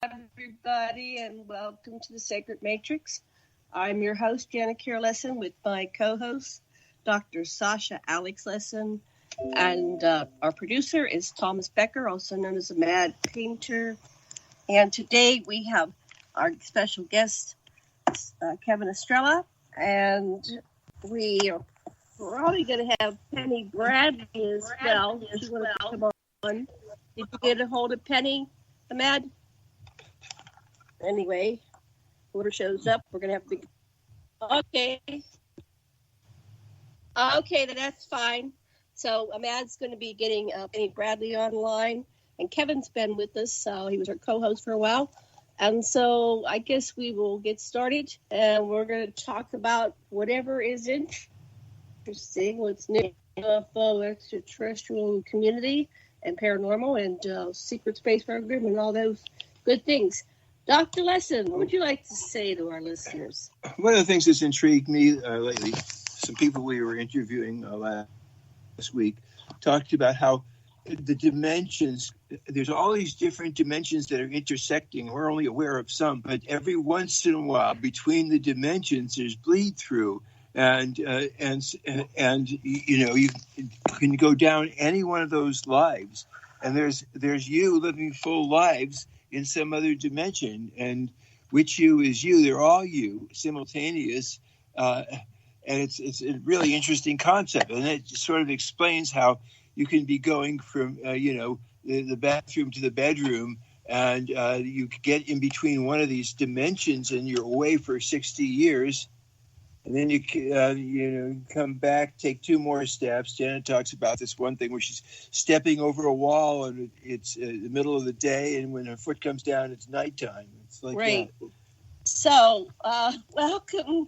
everybody, and welcome to the Sacred Matrix. I'm your host, Janet Kier Lessin, with my co-host, Dr. Sasha Alex Lessin, and our producer is Thomas Becker, also known as a Mad Painter. And today we have our special guest, Kevin Estrella, and we are probably going to have Penny Bradley as well. She wants to come on. Did you get a hold of Penny, Ahmed? Anyway, whoever shows up, we're going to have a big... Okay, then that's fine. So Ahmad's going to be getting Penny Bradley online, and Kevin's been with us, so he was our co-host for a while. And so I guess we will get started, and we're going to talk about whatever is interesting, what's new, UFO, extraterrestrial community, and paranormal, and secret space program, and all those good things. Dr. Lessin, what would you like to say to our listeners? One of the things that's intrigued me lately, some people we were interviewing last week talked about how the dimensions, there's all these different dimensions that are intersecting. We're only aware of some, but every once in a while between the dimensions there's bleed through, and you know, you can go down any one of those lives, and there's you living full lives in some other dimension, and which you is you. They're all you, simultaneous, and it's a really interesting concept, and it sort of explains how you can be going from the bathroom to the bedroom, and you get in between one of these dimensions, and you're away for 60 years. And then you come back, take two more steps. Janet talks about this one thing where she's stepping over a wall, and it's the middle of the day, and when her foot comes down, it's nighttime. It's like right. That. So, welcome,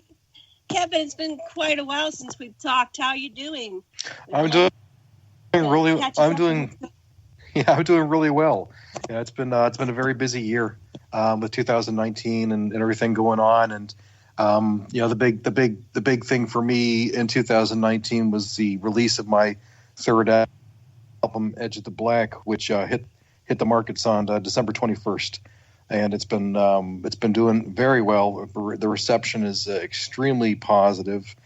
Kevin. It's been quite a while since we've talked. How are you doing? I'm doing really well. Yeah, it's been a very busy year with 2019 and everything going on, and. The big thing for me in 2019 was the release of my third album, Edge of the Black, which hit the markets on December 21st, and it's been doing very well. The reception is extremely positive,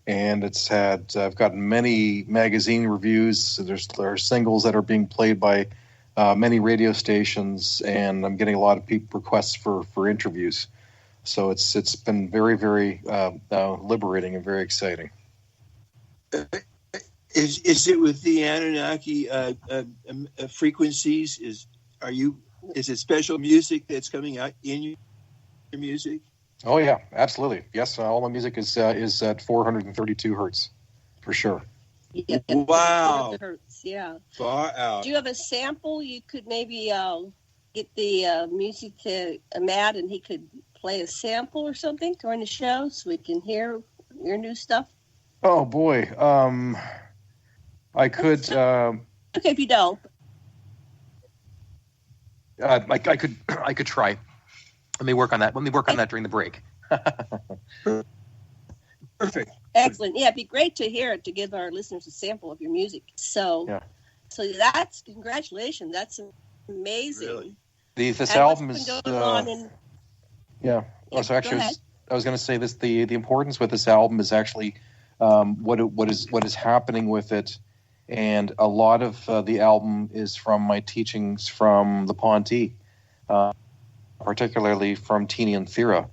and I've gotten many magazine reviews. There are singles that are being played by many radio stations, and I'm getting a lot of requests for interviews. So it's been very, very liberating and very exciting. Is it with the Anunnaki frequencies? Is it special music that's coming out in your music? Oh yeah, absolutely. Yes, all my music is at 432 hertz, for sure. Yeah, wow. Hertz, yeah. Far out. Do you have a sample? You could maybe get the music to Ahmad, and he could play a sample or something during the show so we can hear your new stuff? Oh boy, I could. Okay, if you don't. I could try. Let me work on that. During the break. Perfect. Excellent. Yeah, it'd be great to hear it, to give our listeners a sample of your music. So, yeah. So that's congratulations. That's amazing. Really? This album is. Yeah. Yeah, so actually, I was going to say this. The importance with this album is actually what is happening with it, and a lot of the album is from my teachings from the Ponte, particularly from Teenie and Thera,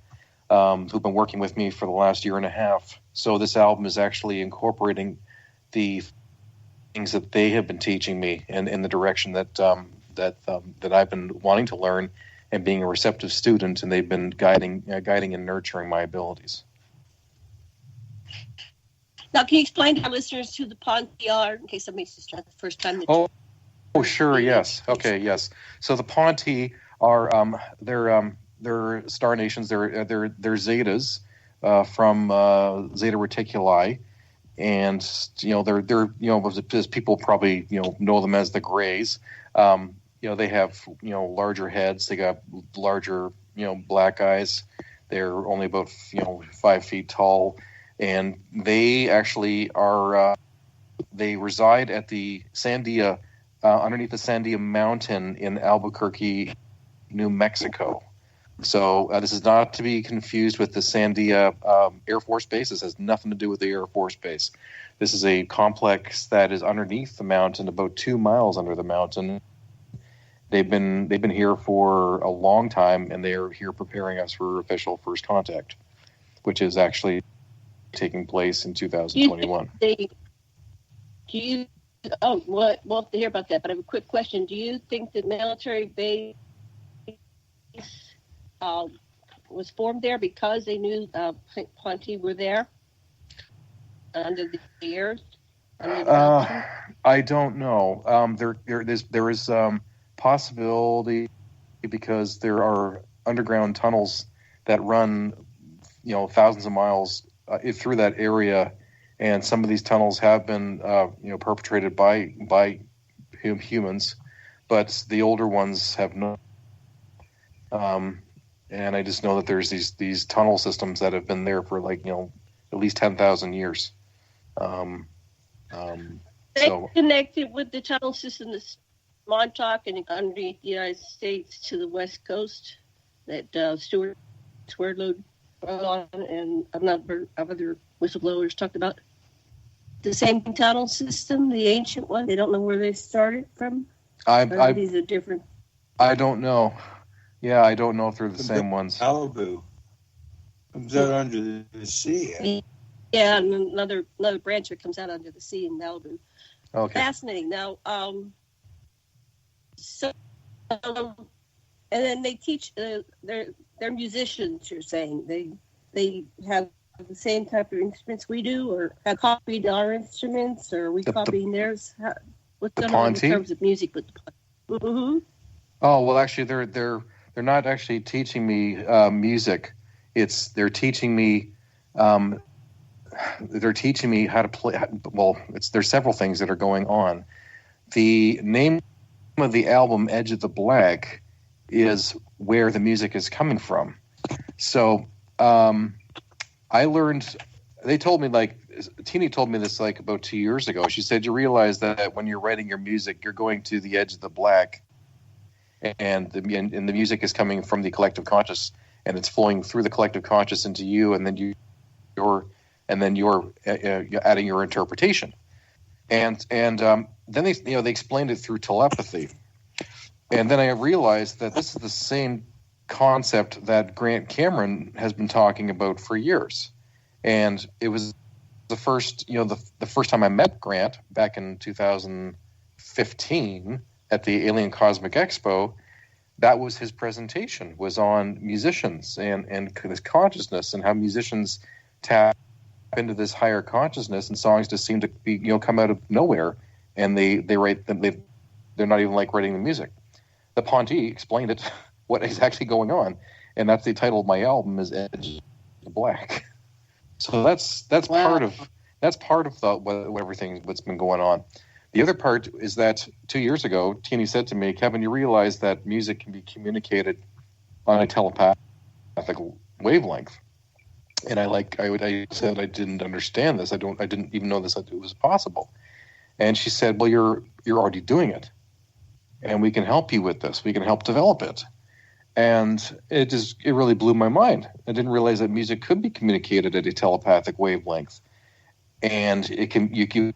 who've been working with me for the last year and a half. So this album is actually incorporating the things that they have been teaching me, and in the direction that I've been wanting to learn. And being a receptive student, and they've been guiding and nurturing my abilities. Now, can you explain to our listeners who the Ponte are, in case somebody's just tried the first time? Oh, sure, yes. Okay, yes. So the Ponte are they're star nations. They're Zetas from Zeta Reticuli, and they're as people probably know them as the Greys. They have, larger heads. They got larger, black eyes. They're only about, 5 feet tall. And they actually are, they reside at the Sandia, underneath the Sandia Mountain in Albuquerque, New Mexico. So this is not to be confused with the Sandia Air Force Base. This has nothing to do with the Air Force Base. This is a complex that is underneath the mountain, about 2 miles under the mountain. They've been here for a long time, and they are here preparing us for official first contact, which is actually taking place in 2021. We'll have to hear about that, but I have a quick question. Do you think the military base was formed there because they knew Ponte were there under the earth? I don't know. There is possibility because there are underground tunnels that run, thousands of miles through that area, and some of these tunnels have been, perpetrated by humans, but the older ones have not. And I just know that there's these tunnel systems that have been there for at least 10,000 years. They connected with the tunnel system that's Montauk and underneath the United States to the West Coast that Stuart Swerdlow on and a number of other whistleblowers talked about. The same tunnel system, the ancient one. They don't know where they started from. These are different. I don't know. Yeah, I don't know if they're the same ones. Malibu comes out under the sea. Yeah, and another branch that comes out under the sea in Malibu. Okay. Fascinating. Now, and then they teach. They're musicians. You're saying they have the same type of instruments we do, or have copied our instruments, or are we copying theirs? What's going on in terms of music with the Ponte? Mm-hmm. Oh well, actually, they're not actually teaching me music. They're teaching me how to play. There's several things that are going on. The name of the album, Edge of the Black, is where the music is coming from. So I learned. They told me, Teeny told me this about 2 years ago. She said, you realize that when you're writing your music, you're going to the edge of the black, and the music is coming from the collective conscious, and it's flowing through the collective conscious into you, and then you're adding your interpretation. And then they explained it through telepathy, and then I realized that this is the same concept that Grant Cameron has been talking about for years. And it was the first time I met Grant back in 2015 at the Alien Cosmic Expo. That was his presentation, was on musicians and this consciousness, and how musicians tap into this higher consciousness, and songs just seem to be come out of nowhere, and they write them. They're not even writing the music. The Ponte explained it, what is actually going on, and that's the title of my album, is Edge of the Black. So that's wow. part of everything that's been going on. The other part is that 2 years ago, Teeny said to me, Kevin, you realize that music can be communicated on a telepathic wavelength. And I said I didn't understand this. I didn't even know this, that it was possible. And she said, well, you're already doing it, and we can help you with this. We can help develop it. And it really blew my mind. I didn't realize that music could be communicated at a telepathic wavelength, and you can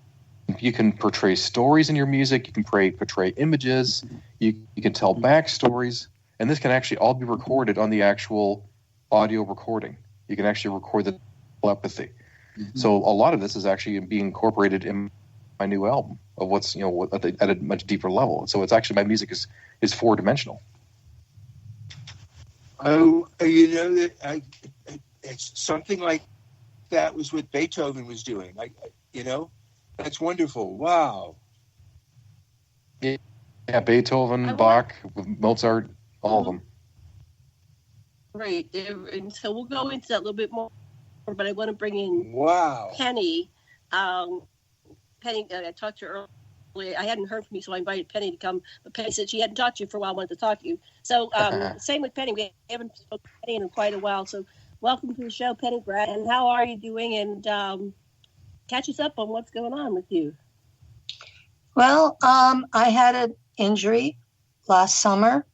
portray stories in your music. You can portray images. You can tell backstories, and this can actually all be recorded on the actual audio recording. You can actually record the telepathy. Mm-hmm. So a lot of this is actually being incorporated in my new album of what's at a much deeper level. So it's actually, my music is 4-dimensional. Oh, that it's something like that was what Beethoven was doing. That's wonderful. Wow. Yeah, Beethoven, Bach, Mozart, all of them. Right, and so we'll go into that a little bit more, but I want to bring in Penny. Penny, I talked to her earlier. I hadn't heard from you, so I invited Penny to come. But Penny said she hadn't talked to you for a while, wanted to talk to you. So same with Penny. We haven't spoken to Penny in quite a while. So welcome to the show, Penny Brad. And how are you doing? And catch us up on what's going on with you. Well, I had an injury last summer.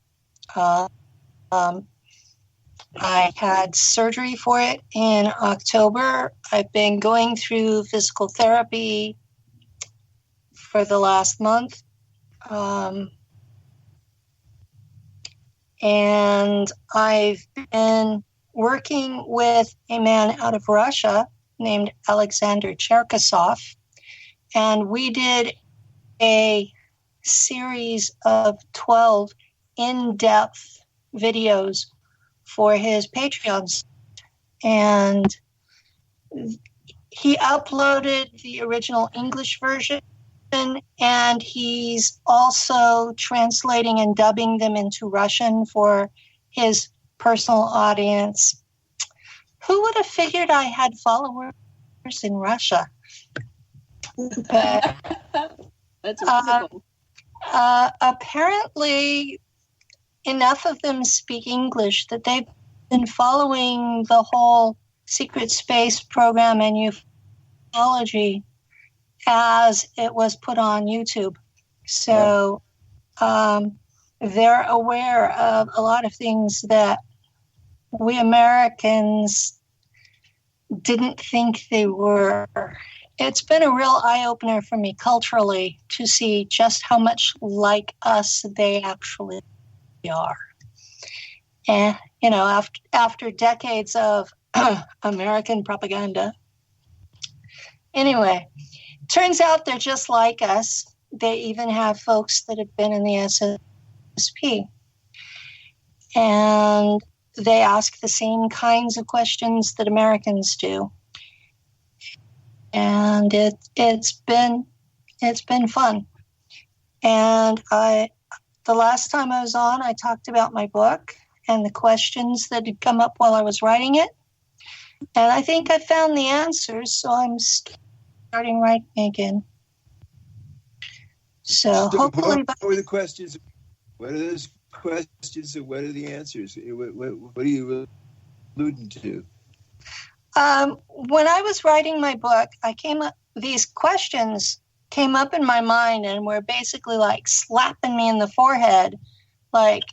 I had surgery for it in October. I've been going through physical therapy for the last month. And I've been working with a man out of Russia named Alexander Cherkasov. And we did a series of 12 in-depth videos for his Patreons. And he uploaded the original English version, and he's also translating and dubbing them into Russian for his personal audience. Who would have figured I had followers in Russia? But, That's incredible. apparently, enough of them speak English that they've been following the whole secret space program and ufology as it was put on YouTube. So they're aware of a lot of things that we Americans didn't think they were. It's been a real eye-opener for me culturally to see just how much like us they actually are. And, you know, after decades of American propaganda. Anyway, turns out they're just like us. They even have folks that have been in the SSP. And they ask the same kinds of questions that Americans do. And it's been fun. And the last time I was on, I talked about my book and the questions that had come up while I was writing it. And I think I found the answers, so I'm starting writing again. So hopefully... What were the questions? What are those questions and what are the answers? What are you alluding to? When I was writing my book, these questions came up in my mind and were basically like slapping me in the forehead. Like,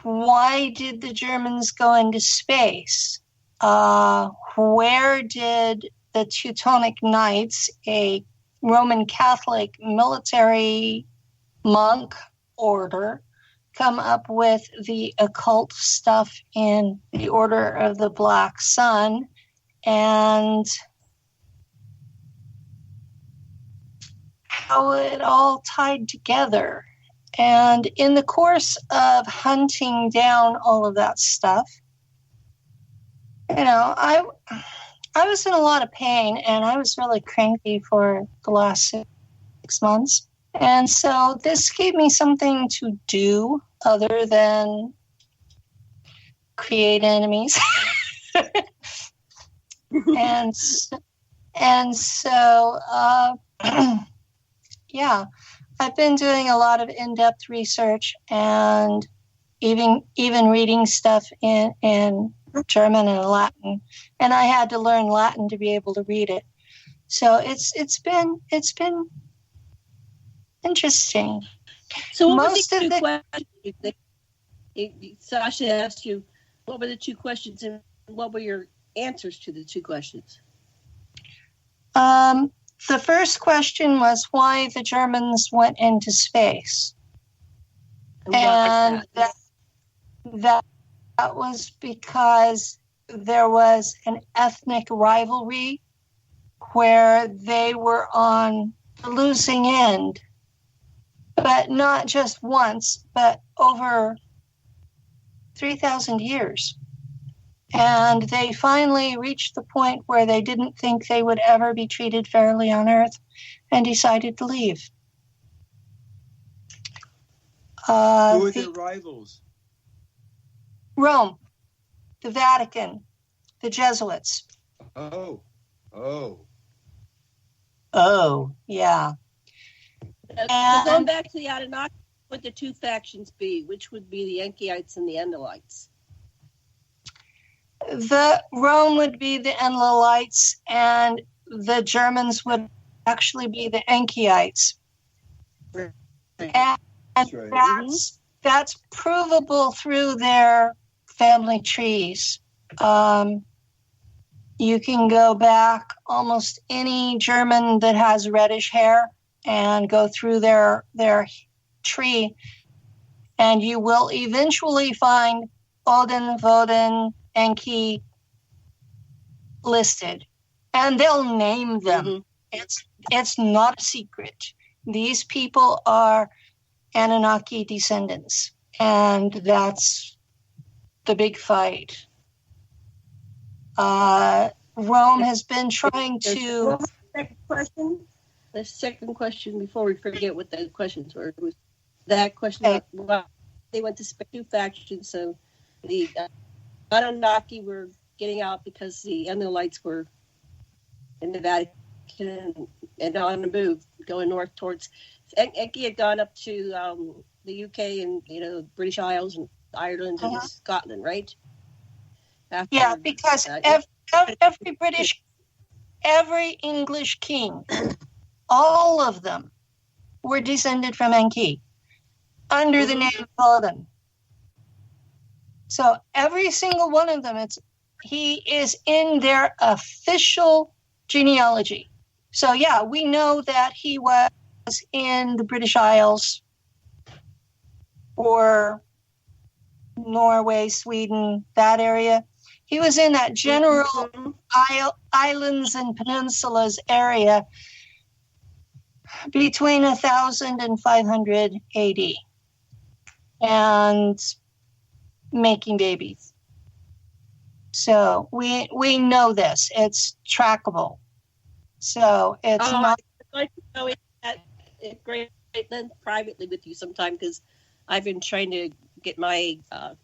why did the Germans go into space? Where did the Teutonic Knights, a Roman Catholic military monk order, come up with the occult stuff in the Order of the Black Sun? And how it all tied together. And in the course of hunting down all of that stuff, you know, I was in a lot of pain and I was really cranky for the last 6 months. And so this gave me something to do other than create enemies. and so yeah, I've been doing a lot of in-depth research and even reading stuff in German and Latin, and I had to learn Latin to be able to read it. So it's been interesting. So what were the two questions? Sasha asked you, what were the two questions and what were your answers to the two questions? The first question was why the Germans went into space. And that was because there was an ethnic rivalry where they were on the losing end, but not just once, but over 3,000 years. And they finally reached the point where they didn't think they would ever be treated fairly on Earth and decided to leave. Who are their rivals? Rome, the Vatican, the Jesuits. Oh, yeah. So going back to the Anunnaki, would the two factions be? Which would be the Enkyites and the Enlilites? The Rome would be the Enlilites, and the Germans would actually be the Enkyites. Right. And That's right. that's provable through their family trees. You can go back almost any German that has reddish hair and go through their tree, and you will eventually find Odin, Woden, Enki listed, and they'll name them. Mm-hmm. It's not a secret. These people are Anunnaki descendants, and that's the big fight. Rome has been trying to... The second question, before we forget what the questions were, was that question about, well, they went to two factions, so the Anunnaki were getting out because the Lights were in the Vatican and on the move, going north towards... Enki had gone up to the UK and, British Isles and Ireland and Scotland, right? After, because every English king, all of them were descended from Enki under the name of Odin. So every single one of them, he is in their official genealogy. So yeah, we know that he was in the British Isles or Norway, Sweden, that area. He was in that general islands and peninsulas area between 1000 and 500 AD and making babies. So we know this. It's trackable. So it's not... I'd like to go in that great then privately with you sometime, because I've been trying to get my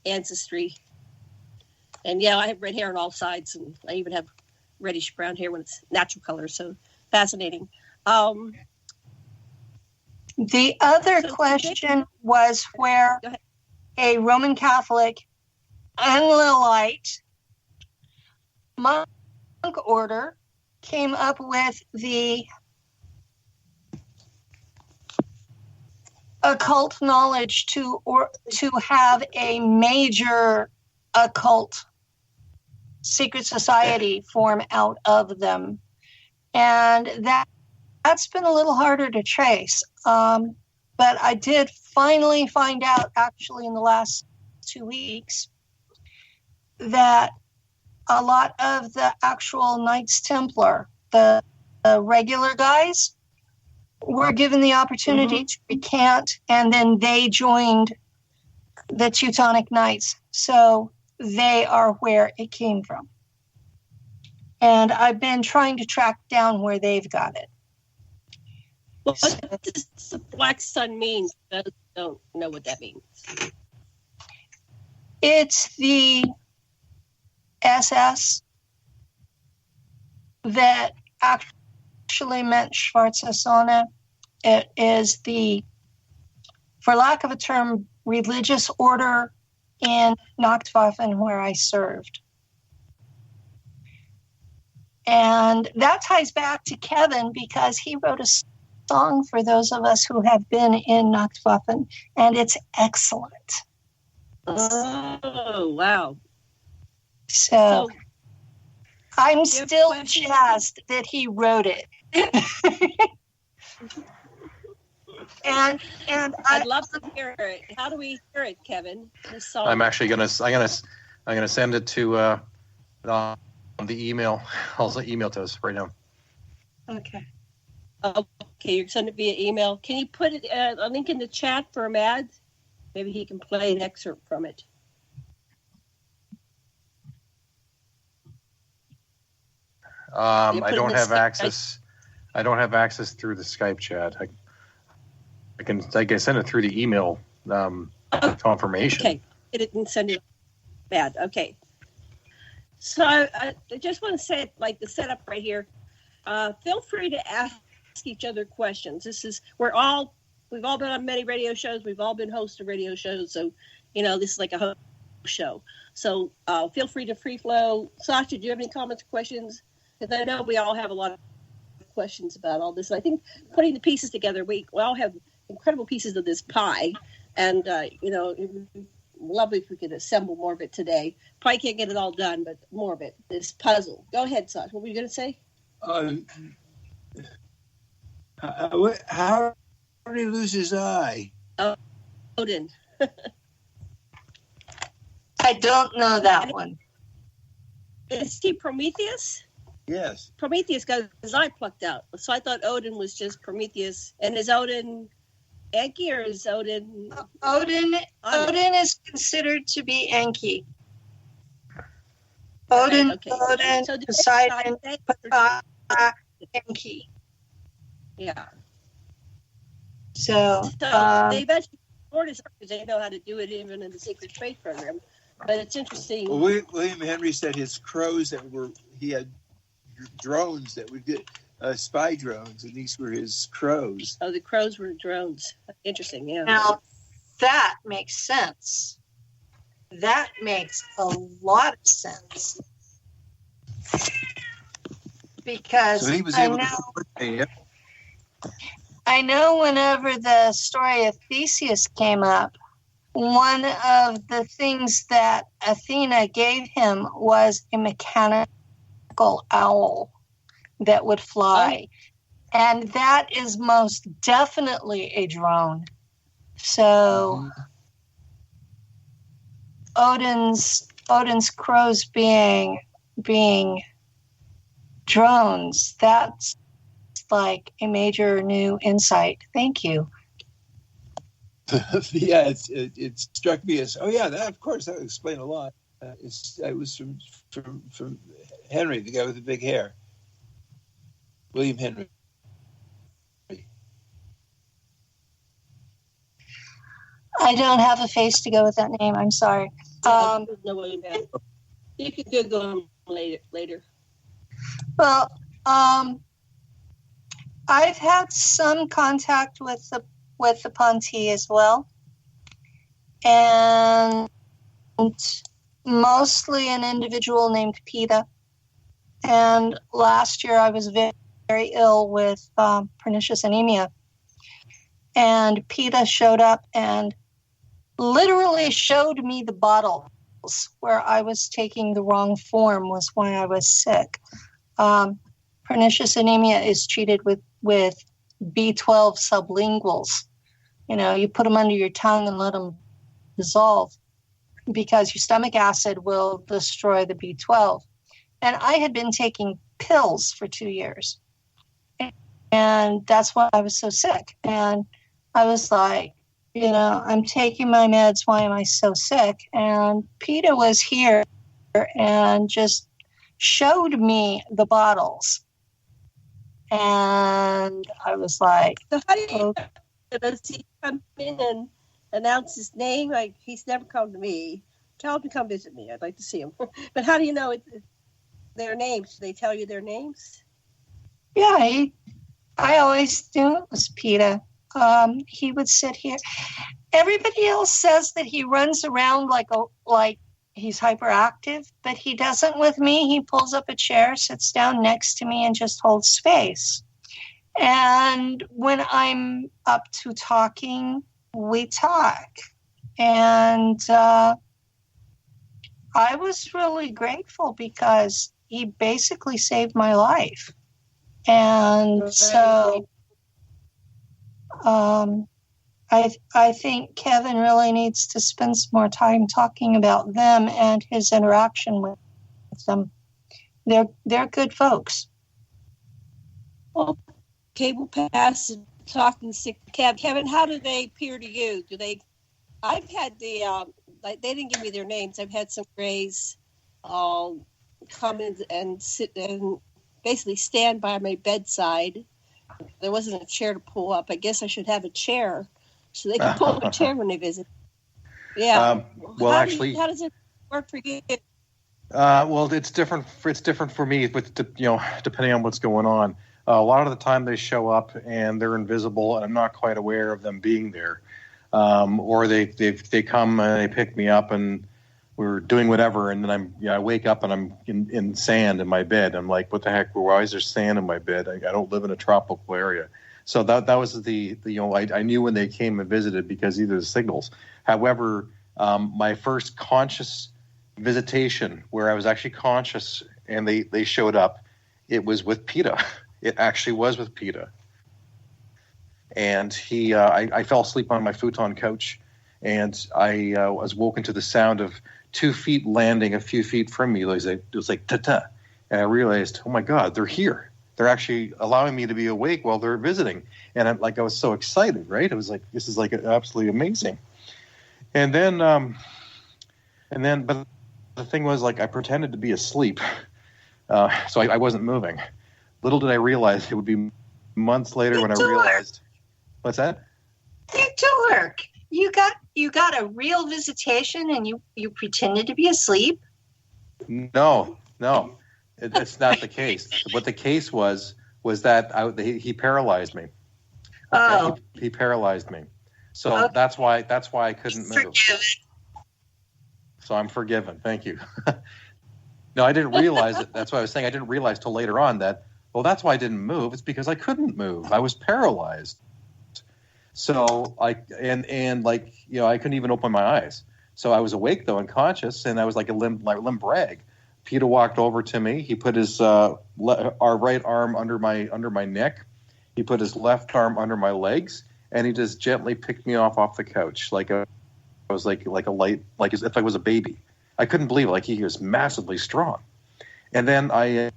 ancestry. And yeah, I have red hair on all sides, and I even have reddish brown hair when it's natural color. So fascinating. The other question was where a Roman Catholic Unlilite monk order came up with the occult knowledge to have a major occult secret society form out of them, and that's been a little harder to trace. But I did finally find out, actually, in the last 2 weeks, that a lot of the actual Knights Templar, the regular guys, were given the opportunity to recant, and then they joined the Teutonic Knights. So they are where it came from. And I've been trying to track down where they've got it. What does the Black Sun mean? I don't know what that means. It's the SS that actually meant Schwarze Sonne. It is the, for lack of a term, religious order in Nachtwaffen where I served. And that ties back to Kevin, because he wrote a song for those of us who have been in Nachtwaffen, and it's excellent. Oh, wow. So I'm still jazzed that he wrote it. and I'd love to hear it. How do we hear it, Kevin? This song. I'm actually gonna send it to the email. I'll email to us right now. Okay. Okay, you're sending it via email. Can you put it a link in the chat for Mad? Maybe he can play an excerpt from it. I don't have access. I don't have access through the Skype chat. I can send it through the email confirmation. Okay, it can send it. Bad. Okay. So I just want to say, like, the setup right here. Feel free to ask each other questions. We've all been on many radio shows. We've all been hosts of radio shows. So, this is like a host show. So feel free to free flow. Sasha, do you have any comments or questions? Because I know we all have a lot of questions about all this. And I think putting the pieces together, we all have incredible pieces of this pie. And, it'd be lovely if we could assemble more of it today. Probably can't get it all done, but more of it, this puzzle. Go ahead, Sasha. What were you going to say? How did he lose his eye? Odin. I don't know that one. Is he Prometheus? Yes. Prometheus got his eye plucked out. So I thought Odin was just Prometheus. And is Odin Enki or is Odin? Odin is considered to be Enki. Odin, Right, okay. Odin, So Poseidon, Enki. Yeah. So They eventually support us because they know how to do it even in the secret space program. But it's interesting. Well, William Henry said his crows he had drones that would get spy drones, and these were his crows. Oh, the crows were drones. Interesting, yeah. now that makes sense. That makes a lot of sense. Because So he was I able know, to coordinate it. I know whenever the story of Theseus came up, one of the things that Athena gave him was a mechanical owl that would fly. And that is most definitely a drone. So Odin's crows being drones, that's like a major new insight. Thank you. Yeah, it struck me as, that of course that would explain a lot. It was from Henry, the guy with the big hair, William Henry. I don't have a face to go with that name. I'm sorry. No William Henry. You could Google him later. Well, I've had some contact with the Ponti as well, and mostly an individual named Peta. And last year I was very, very ill with pernicious anemia, and Peta showed up and literally showed me the bottles where I was taking the wrong form was why I was sick. Pernicious anemia is treated with B12 sublinguals. You put them under your tongue and let them dissolve because your stomach acid will destroy the B12. And I had been taking pills for 2 years. And that's why I was so sick. And I was like, I'm taking my meds. Why am I so sick? And Peta was here and just showed me the bottles. And I was like, So how do you does he come in and announce his name? Like, he's never come to me. Tell him to come visit me. I'd like to see him. But how do you know their names? Do they tell you their names? Yeah, I always knew it was Peta. He would sit here. Everybody else says that he runs around like he's hyperactive, but he doesn't with me. He pulls up a chair, sits down next to me, and just holds space. And when I'm up to talking, we talk. And I was really grateful because he basically saved my life. And so I think Kevin really needs to spend some more time talking about them and his interaction with them. They're good folks. Well, cable pass and talking sick Kevin, how do they appear to you? I've had they didn't give me their names. I've had some grays come in and sit and basically stand by my bedside. There wasn't a chair to pull up. I guess I should have a chair so they can pull up a chair when they visit. Yeah. How does it work for you? Well, it's different. It's different for me, but depending on what's going on. A lot of the time they show up and they're invisible, and I'm not quite aware of them being there. Or they come and they pick me up and we're doing whatever, and then I wake up and I'm in sand in my bed. I'm like, what the heck? Why is there sand in my bed? I don't live in a tropical area. So that was the I knew when they came and visited because either the signals. However, my first conscious visitation where I was actually conscious and they showed up, it was with PETA. It actually was with PETA. And I fell asleep on my futon couch, and I was woken to the sound of 2 feet landing a few feet from me. It was like ta-ta. And I realized, oh my God, they're here. They're actually allowing me to be awake while they're visiting. And I was so excited, right? I was like, this is like absolutely amazing. And then, but the thing was, like, I pretended to be asleep. So I wasn't moving. Little did I realize it would be months later when I realized. What's that? It work. You got a real visitation and you pretended to be asleep? No. It's not the case. What the case was that he paralyzed me. Oh. He paralyzed me. So Okay. that's why I couldn't move. Forgiven. So I'm forgiven. Thank you. No, I didn't realize it. That's what I was saying. I didn't realize till later on that, well, that's why I didn't move. It's because I couldn't move. I was paralyzed. So I couldn't even open my eyes. So I was awake though and conscious, and I was like a limp rag. Peter walked over to me. He put his our right arm under my neck. He put his left arm under my legs, and he just gently picked me off the couch I was like as if I was a baby. I couldn't believe it. Like, he was massively strong. And then I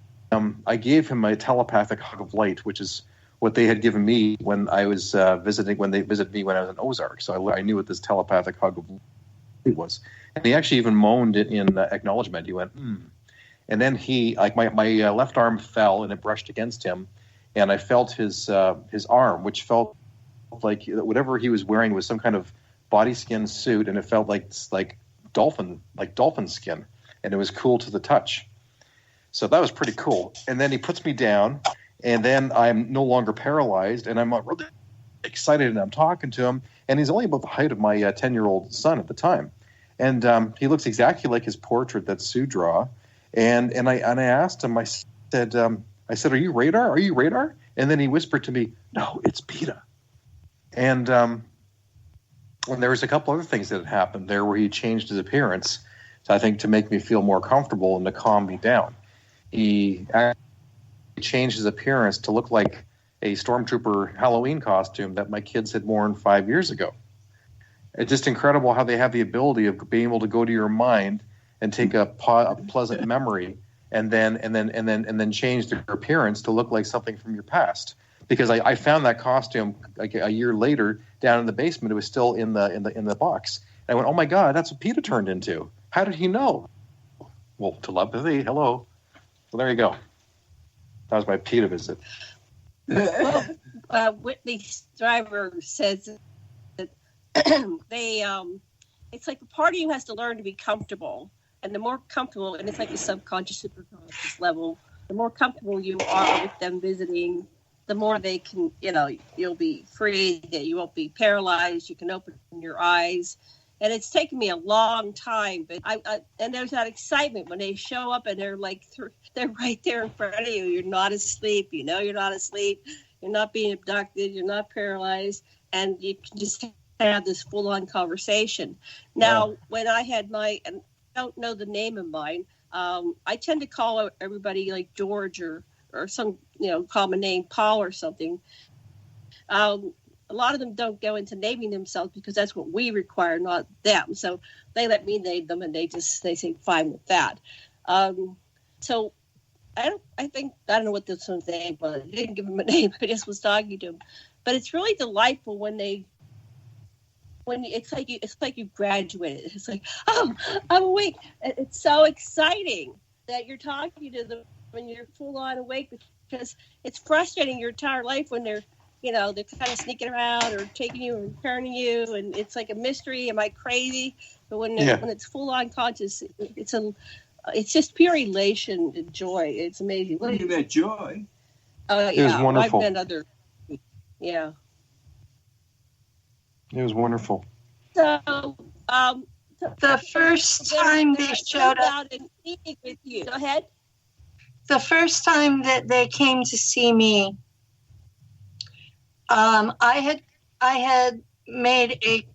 gave him my telepathic hug of light, which is what they had given me when I was visiting. When they visited me when I was in Ozark, so I knew what this telepathic hug of light was. And he actually even moaned it in acknowledgement. He went, And then my left arm fell and it brushed against him, and I felt his arm, which felt like whatever he was wearing was some kind of body skin suit, and it felt like dolphin skin, and it was cool to the touch. So that was pretty cool. And then he puts me down, and then I'm no longer paralyzed, and I'm really excited, and I'm talking to him, and he's only about the height of my 10-year-old son at the time, and he looks exactly like his portrait that Sue draw. And I asked him, I said, are you radar? Are you radar? And then he whispered to me, no, it's PETA. And there was a couple other things that had happened there where he changed his appearance, I think, to make me feel more comfortable and to calm me down. He actually changed his appearance to look like a stormtrooper Halloween costume that my kids had worn 5 years ago. It's just incredible how they have the ability of being able to go to your mind and take a pleasant memory and then change their appearance to look like something from your past. Because I found that costume like a year later down in the basement. It was still in the box. And I went, oh my God, that's what PETA turned into. How did he know? Well, telepathy. Hello. So there you go. That was my PETA visit. Well, Whitney Driver says that it's like a part of you has to learn to be comfortable. And the more comfortable, and it's like a subconscious, superconscious level, the more comfortable you are with them visiting, the more they can, you'll be free, that you won't be paralyzed, you can open your eyes. And it's taken me a long time, but and there's that excitement when they show up and they're like, they're right there in front of you. You're not asleep, you're not asleep, you're not being abducted, you're not paralyzed, and you can just have this full-on conversation. Now, when I had and I don't know the name of mine, I tend to call everybody like George or some, common name, Paul or something. A lot of them don't go into naming themselves because that's what we require, not them. So they let me name them, and they say fine with that. So I don't know what this one's name was. I didn't give him a name. I just was talking to him. But it's really delightful when it's like you graduated. It's like, oh, I'm awake. It's so exciting that you're talking to them when you're full on awake, because it's frustrating your entire life when they're kind of sneaking around or taking you and turning you, and it's like a mystery. Am I crazy? But when it's full on conscious, it's just pure elation and joy. It's amazing. What do you mean joy? Oh, it was wonderful. I've been other. Yeah. It was wonderful. So, the first time they showed up and meeting with you. Go ahead. The first time that they came to see me, I had made a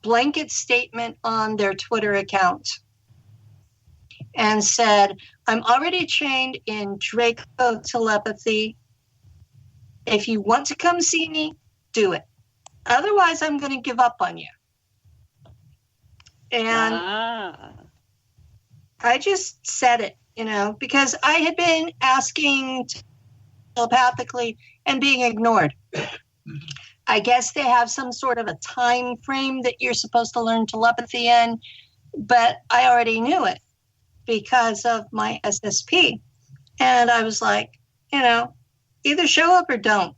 blanket statement on their Twitter account and said, I'm already trained in Draco telepathy. If you want to come see me, do it. Otherwise, I'm going to give up on you. And I just said it, because I had been asking telepathically and being ignored. I guess they have some sort of a time frame that you're supposed to learn telepathy in, but I already knew it because of my SSP. And I was like, either show up or don't,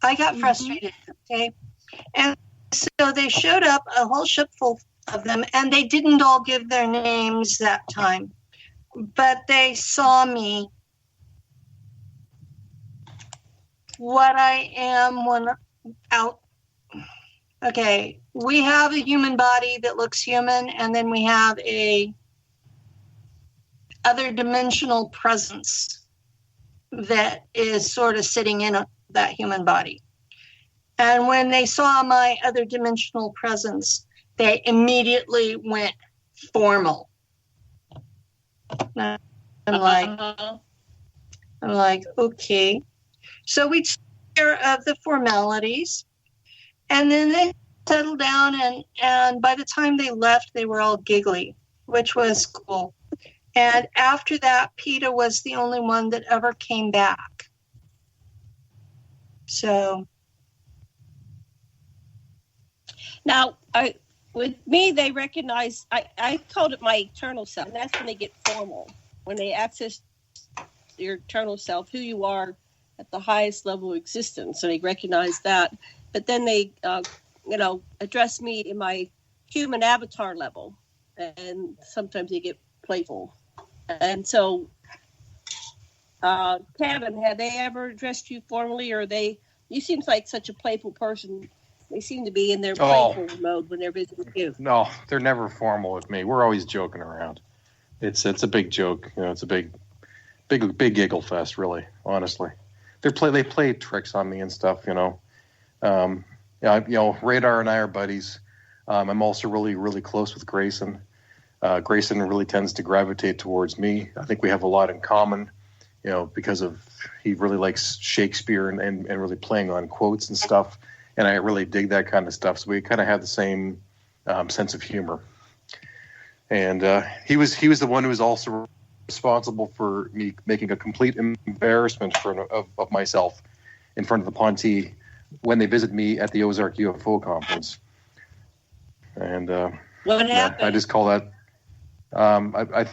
I got frustrated, okay? And so they showed up, a whole ship full of them, and they didn't all give their names that time, but they saw me what I am when out. Okay, we have a human body that looks human, and then we have a other dimensional presence that is sort of sitting in that human body. And when they saw my other dimensional presence, they immediately went formal. I'm like, okay. So we took care of the formalities, and then they settled down, and by the time they left, they were all giggly, which was cool. And after that, PETA was the only one that ever came back. So. Now, with me, they recognize, I called it my eternal self, and that's when they get formal, when they access your eternal self, who you are at the highest level of existence. So they recognize that. But then they, address me in my human avatar level, and sometimes they get playful. And so, Kevin, have they ever addressed you formally, or you seem like such a playful person. They seem to be in their playful mode when they're visiting you. No, they're never formal with me. We're always joking around. It's a big joke. It's a big giggle fest, really, honestly. They play tricks on me and stuff, Radar and I are buddies. I'm also really, really close with Grayson. Grayson really tends to gravitate towards me. I think we have a lot in common, because he really likes Shakespeare and really playing on quotes and stuff. And I really dig that kind of stuff. So we kind of have the same sense of humor. And he was the one who was also responsible for me making a complete embarrassment of myself in front of the Ponte when they visited me at the Ozark UFO conference. And what happened? I just call that. I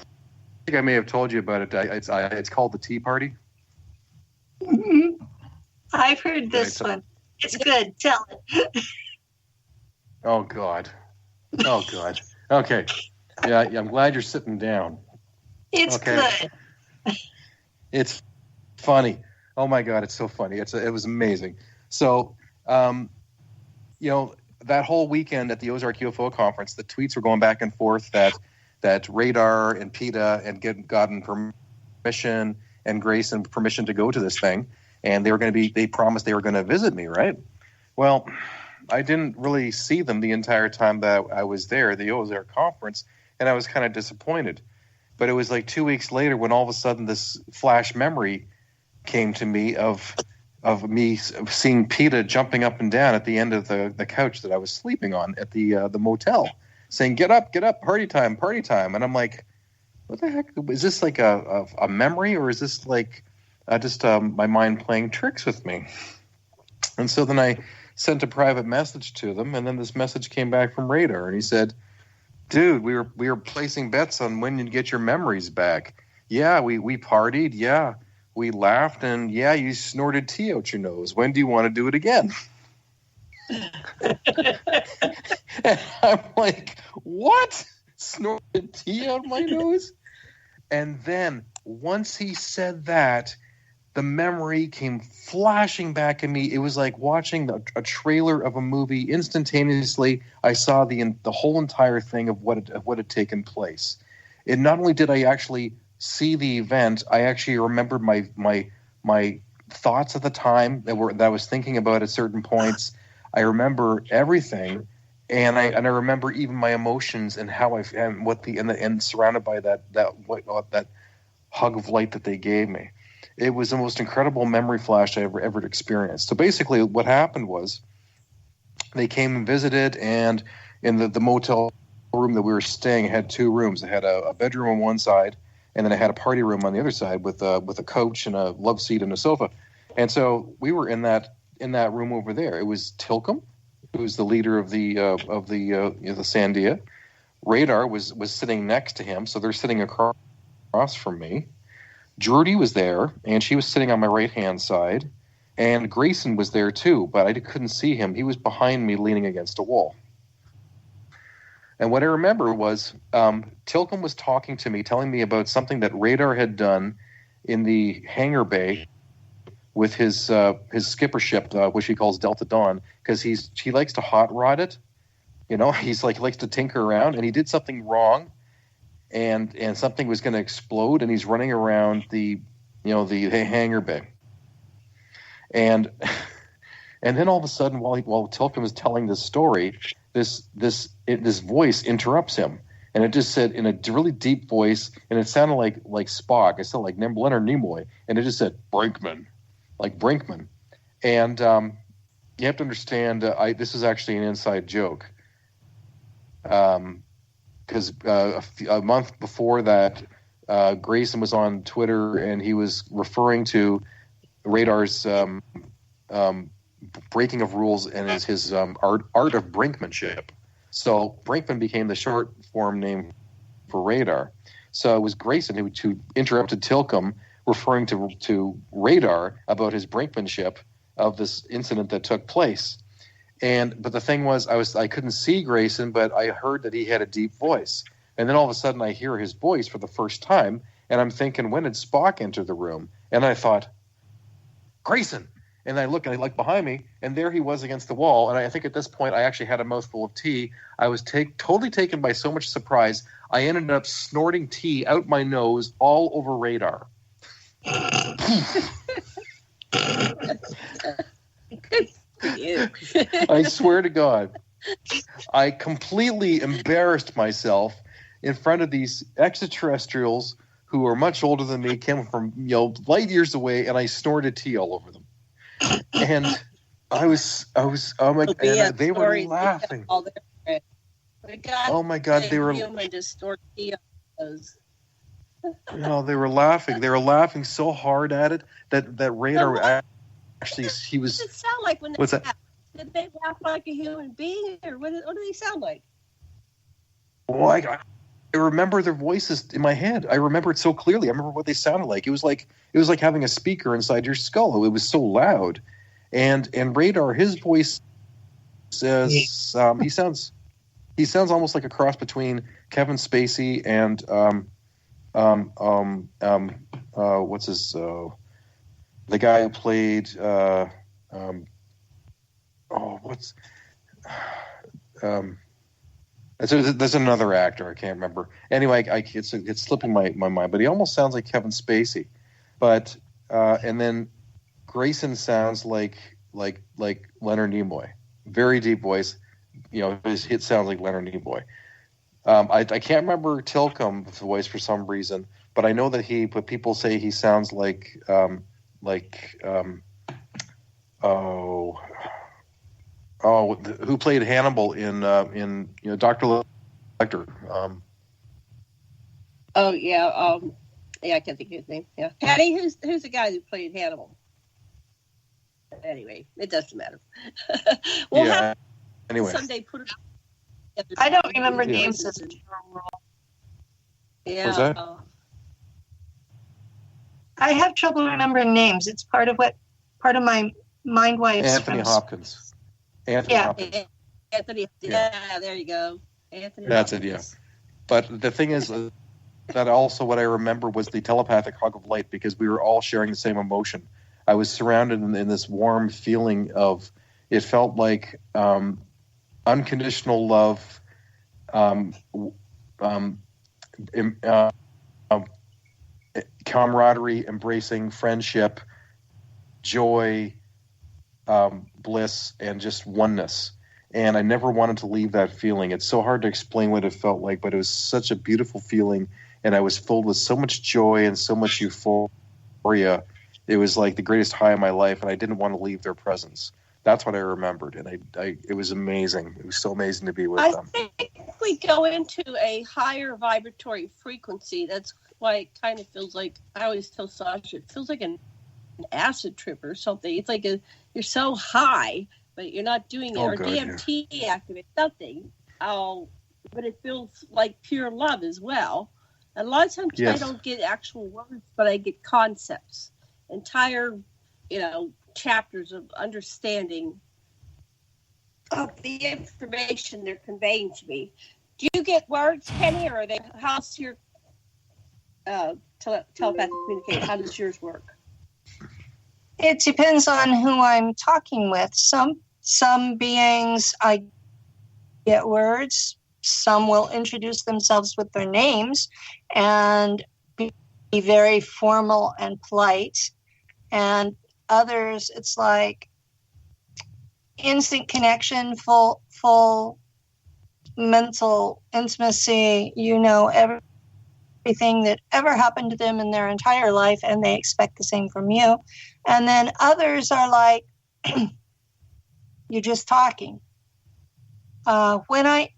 think I may have told you about it. It's called the Tea Party. Mm-hmm. I've heard this one. It's good. Tell it. Oh, God. Okay. Yeah, I'm glad you're sitting down. It's good. It's funny. Oh, my God. It's so funny. It was amazing. So, that whole weekend at the Ozark UFO conference, the tweets were going back and forth that Radar and PETA had gotten permission and Grayson permission to go to this thing. And they promised they were going to visit me, right? Well, I didn't really see them the entire time that I was there at the Ozark conference, and I was kind of disappointed. But it was like 2 weeks later when all of a sudden this flash memory came to me of me seeing PETA jumping up and down at the end of the couch that I was sleeping on at the motel, saying, get up, party time. And I'm like, what the heck? Is this like a memory, or is this like just my mind playing tricks with me? And so then I sent a private message to them, and then this message came back from Radar, and he said, dude, we were placing bets on when you'd get your memories back. Yeah, we partied. Yeah, we laughed, and yeah, you snorted tea out your nose. When do you want to do it again? And I'm like, what? Snorted tea out my nose? And then once he said that, the memory came flashing back at me. It was like watching a trailer of a movie. Instantaneously, I saw the whole entire thing of what had taken place. And not only did I actually see the event, I actually remembered my thoughts at the time that I was thinking about at certain points. I remember everything, and I remember even my emotions and how and surrounded by that hug of light that they gave me. It was the most incredible memory flash I ever experienced. So basically, what happened was they came and visited, and in the motel room that we were staying had two rooms. It had a bedroom on one side, and then it had a party room on the other side with a couch and a love seat and a sofa. And so we were in that room over there. It was Tilcom, who was the leader of the Sandia. Radar was sitting next to him, so they're sitting across from me. Drudy was there, and she was sitting on my right-hand side. And Grayson was there too, but I couldn't see him. He was behind me leaning against a wall. And what I remember was Tilcom was talking to me, telling me about something that Radar had done in the hangar bay with his skipper ship, which he calls Delta Dawn, because he likes to hot rod it. He likes to tinker around, and he did something wrong, and something was going to explode, and he's running around the hangar bay. And then all of a sudden, while Tilcom is telling this story, this voice interrupts him, and it just said in a really deep voice, and it sounded like Spock. It sounded like Leonard Nimoy, and it just said Brinkman, like Brinkman. And you have to understand, this is actually an inside joke, because a month before that, Grayson was on Twitter, and he was referring to Radar's breaking of rules and his art of brinkmanship. So Brinkman became the short form name for Radar. So it was Grayson who interrupted Tilcom, referring to Radar about his brinkmanship of this incident that took place. But the thing was, I couldn't see Grayson, but I heard that he had a deep voice. And then all of a sudden I hear his voice for the first time, and I'm thinking, when did Spock enter the room? And I thought, Grayson! And I look, and I look behind me, and there he was against the wall. And I think at this point, I actually had a mouthful of tea. I was totally taken by so much surprise, I ended up snorting tea out my nose all over Radar. Good for you. I swear to God, I completely embarrassed myself in front of these extraterrestrials who are much older than me, came from light years away, and I snorted tea all over them. And I was oh my, and they were laughing. Oh my God, they were. No, they were laughing. They were laughing so hard at it that Radar actually he was. What does it sound like when they what's laugh? that? Did they laugh like a human being, or what do they sound like? Well, I remember their voices in my head. I remember it so clearly. I remember what they sounded like. It was like having a speaker inside your skull. It was so loud. And Radar, his voice says he sounds almost like a cross between Kevin Spacey and what's his the guy who played there's another actor I can't remember. Anyway, it's slipping my mind, but he almost sounds like Kevin Spacey. But and then Grayson sounds like Leonard Nimoy, very deep voice. His hit sounds like Leonard Nimoy. I can't remember Tilcom's voice for some reason, but I know that but people say he sounds like who played Hannibal in Dr. Lecter. I can't think of his name. Yeah, Patty. Who's the guy who played Hannibal? Anyway, it doesn't matter. Anyway, someday put it. I don't remember names as a general rule. Yeah. What's that? I have trouble remembering names. It's part of my mind waves. Anthony Hopkins. Hopkins. Anthony. Yeah, there you go. Anthony. That's Hopkins. it. Yeah. But the thing is that also what I remember was the telepathic hug of light, because we were all sharing the same emotion. I was surrounded in this warm feeling of, it felt like unconditional love, camaraderie, embracing, friendship, joy, bliss, and just oneness. And I never wanted to leave that feeling. It's so hard to explain what it felt like, but it was such a beautiful feeling. And I was filled with so much joy and so much euphoria. It was like the greatest high of my life, and I didn't want to leave their presence. That's what I remembered, and it was amazing. It was so amazing to be with them. I think we go into a higher vibratory frequency. That's why it kind of feels like, I always tell Sasha, it feels like an acid trip or something. It's like you're so high, but you're not doing it, or God, DMT activate something. But it feels like pure love as well. And a lot of times Yes. I don't get actual words, but I get concepts, entire, chapters of understanding of the information they're conveying to me. Do you get words, Penny, or are they? How's your telepathic communication? How does yours work? It depends on who I'm talking with. Some beings I get words. Some will introduce themselves with their names and be very formal and polite. And others, it's like instant connection, full mental intimacy. Everything that ever happened to them in their entire life, and they expect the same from you. And then others are like, you're just talking. When I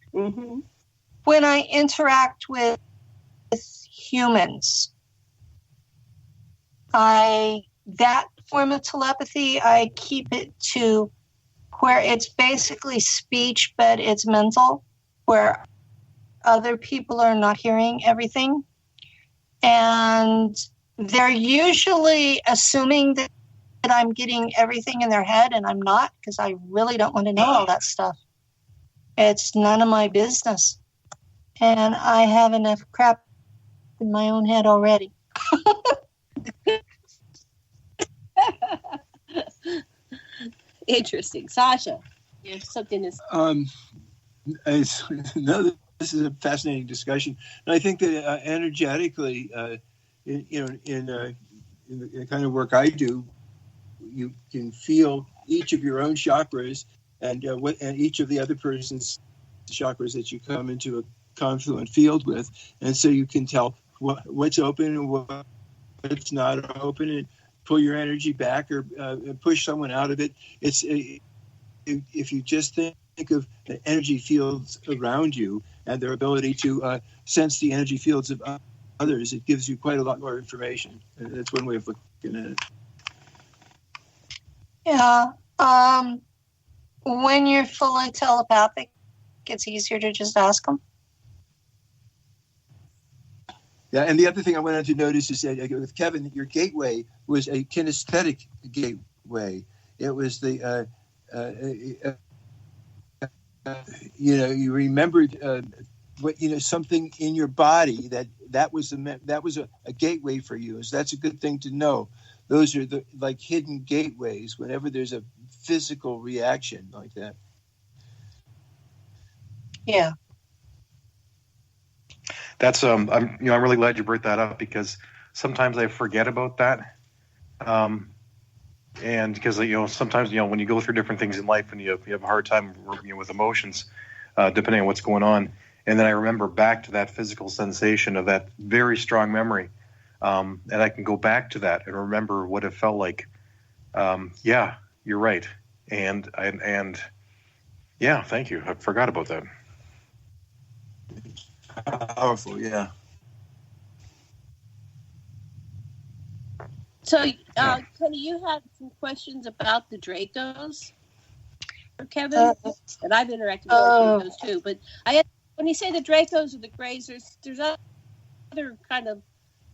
interact with humans, that form of telepathy, I keep it to where it's basically speech, but it's mental, where other people are not hearing everything. And they're usually assuming that I'm getting everything in their head, and I'm not, because I really don't want to know all that stuff. It's none of my business. And I have enough crap in my own head already. Interesting. Sasha, you have something to No, this is a fascinating discussion. And I think that energetically, in the kind of work I do, you can feel each of your own chakras and each of the other person's chakras that you come into a confluent field with, and so you can tell what's open and what's not open, and pull your energy back or push someone out of it. It's if you just think of the energy fields around you and their ability to sense the energy fields of others, it gives you quite a lot more information. That's one way of looking at it. Yeah. When you're fully telepathic, it's easier to just ask them. Yeah, and the other thing I wanted to notice is that with Kevin, your gateway was a kinesthetic gateway. It was the, you remembered something in your body that was a gateway for you. So that's a good thing to know. Those are the like hidden gateways whenever there's a physical reaction like that. Yeah. That's I'm really glad you brought that up, because sometimes I forget about that, and because sometimes when you go through different things in life and you have a hard time with emotions, depending on what's going on, and then I remember back to that physical sensation of that very strong memory, and I can go back to that and remember what it felt like. Yeah, you're right, and yeah, thank you. I forgot about that. Powerful, yeah. So, Kenny, you had some questions about the Dracos for Kevin, and I've interacted with those too. But when you say the Dracos or the Greys, there's other kind of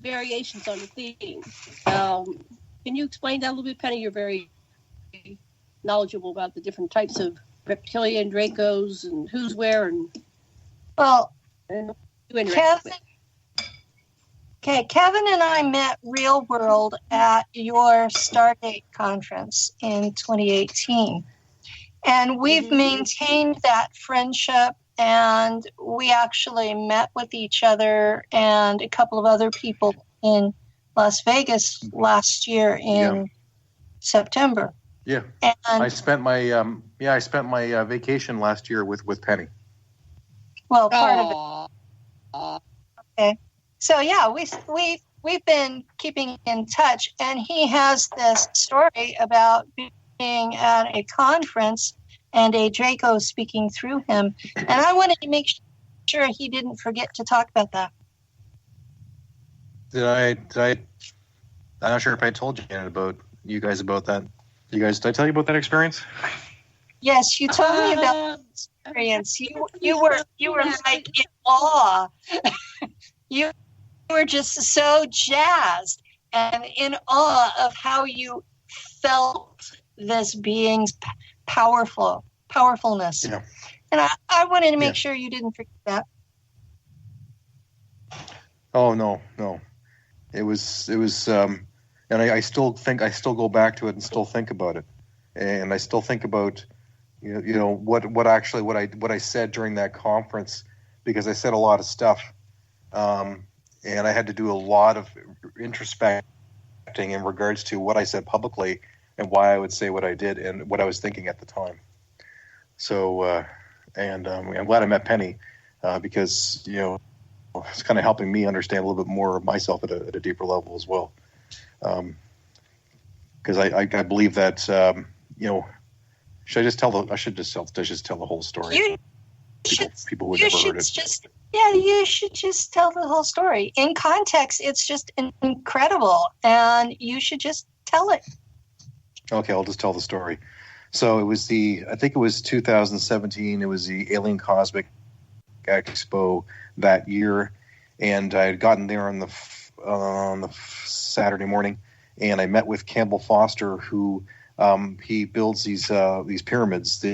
variations on the theme. Can you explain that a little bit, Penny? You're very knowledgeable about the different types of reptilian Dracos and who's where and. Well, Kevin and I met Real World at your Stargate conference in 2018. And we've maintained that friendship, and we actually met with each other and a couple of other people in Las Vegas last year in September. Yeah. And I spent my vacation last year with Penny. well, part of it. Okay. So yeah, we've been keeping in touch, and he has this story about being at a conference and a Draco speaking through him, and I wanted to make sure he didn't forget to talk about that. Did I? I'm not sure if I told you guys about that. Did I tell you about that experience? Yes, you told me about the experience. You were like in awe. You were just so jazzed and in awe of how you felt this being's powerfulness. Yeah. And I wanted to make sure you didn't forget that. Oh no. It was and I still go back to it and still think about it. And I still think about what I said during that conference, because I said a lot of stuff. And I had to do a lot of introspecting in regards to what I said publicly and why I would say what I did and what I was thinking at the time. So, I'm glad I met Penny, because, it's kind of helping me understand a little bit more of myself at a deeper level as well. Because I believe that, should I just tell the whole story? People would never heard it. You should just tell the whole story. In context, it's just incredible, and you should just tell it. Okay, I'll just tell the story. So I think it was 2017. It was the Alien Cosmic Expo that year, and I had gotten there on the Saturday morning, and I met with Campbell Foster, who he builds these pyramids.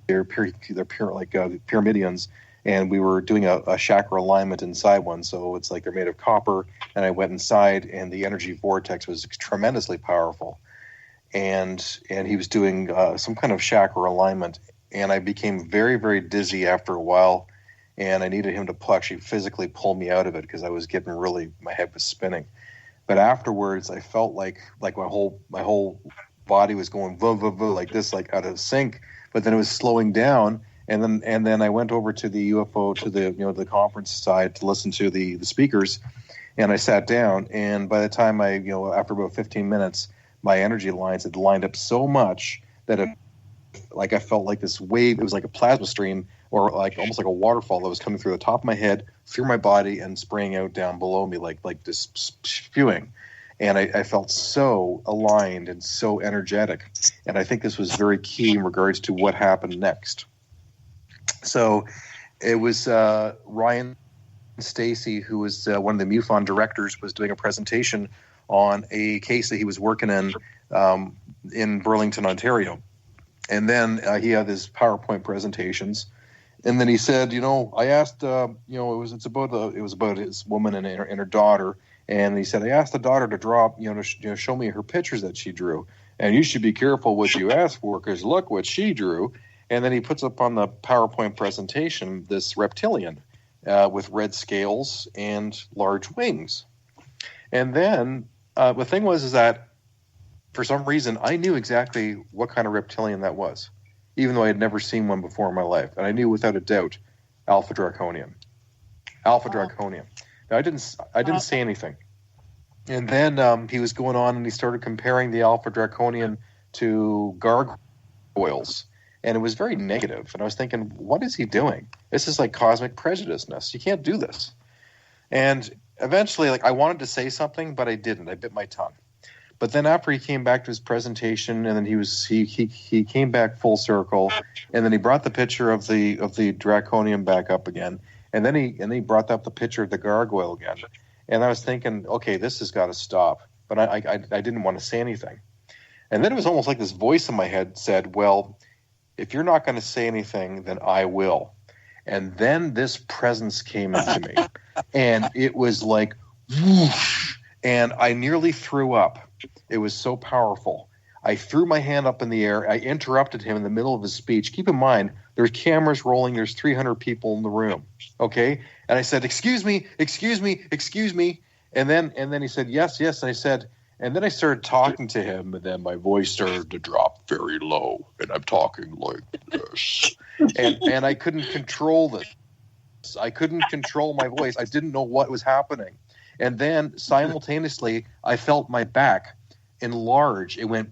They're pyramidions. And we were doing a chakra alignment inside one. So it's like they're made of copper. And I went inside, and the energy vortex was tremendously powerful. And he was doing some kind of chakra alignment. And I became very, very dizzy after a while. And I needed him to actually physically pull me out of it, because I was getting my head was spinning. But afterwards, I felt like my whole body was going like this, like out of sync. But then it was slowing down. And then I went over to the UFO, to the conference side, to listen to the speakers, and I sat down. And by the time after about 15 minutes, my energy lines had lined up so much that I felt like this wave. It was like a plasma stream, or like almost like a waterfall that was coming through the top of my head, through my body, and spraying out down below me, like this spewing. And I felt so aligned and so energetic. And I think this was very key in regards to what happened next. So it was Ryan Stacy, who was one of the MUFON directors, was doing a presentation on a case that he was working in Burlington, Ontario. And then he had his PowerPoint presentations. And then he said, I asked, it was about his woman and her daughter. And he said, I asked the daughter to draw, to show me her pictures that she drew. And you should be careful what you ask for, because look what she drew. And then he puts up on the PowerPoint presentation this reptilian with red scales and large wings. And then the thing was that for some reason I knew exactly what kind of reptilian that was, even though I had never seen one before in my life. And I knew without a doubt Alpha Draconium. Now, I didn't say anything. And then he was going on, and he started comparing the Alpha Draconian to gargoyles. And it was very negative. And I was thinking, what is he doing? This is like cosmic prejudiceness. You can't do this. And eventually, I wanted to say something, but I didn't. I bit my tongue. But then after he came back to his presentation, and then he came back full circle, and then he brought the picture of the Draconium back up again. And then he brought up the picture of the gargoyle again. And I was thinking, okay, this has got to stop. But I didn't want to say anything. And then it was almost like this voice in my head said, well, if you're not going to say anything, then I will. And then this presence came into me. And it was like, whoosh, and I nearly threw up. It was so powerful. I threw my hand up in the air. I interrupted him in the middle of his speech. Keep in mind, there's cameras rolling. There's 300 people in the room. Okay? And I said, excuse me. And then he said, yes. And I said, And then I started talking to him, and then my voice started to drop very low, and I'm talking like this. And I couldn't control this. I couldn't control my voice. I didn't know what was happening. And then simultaneously, I felt my back enlarge. It went,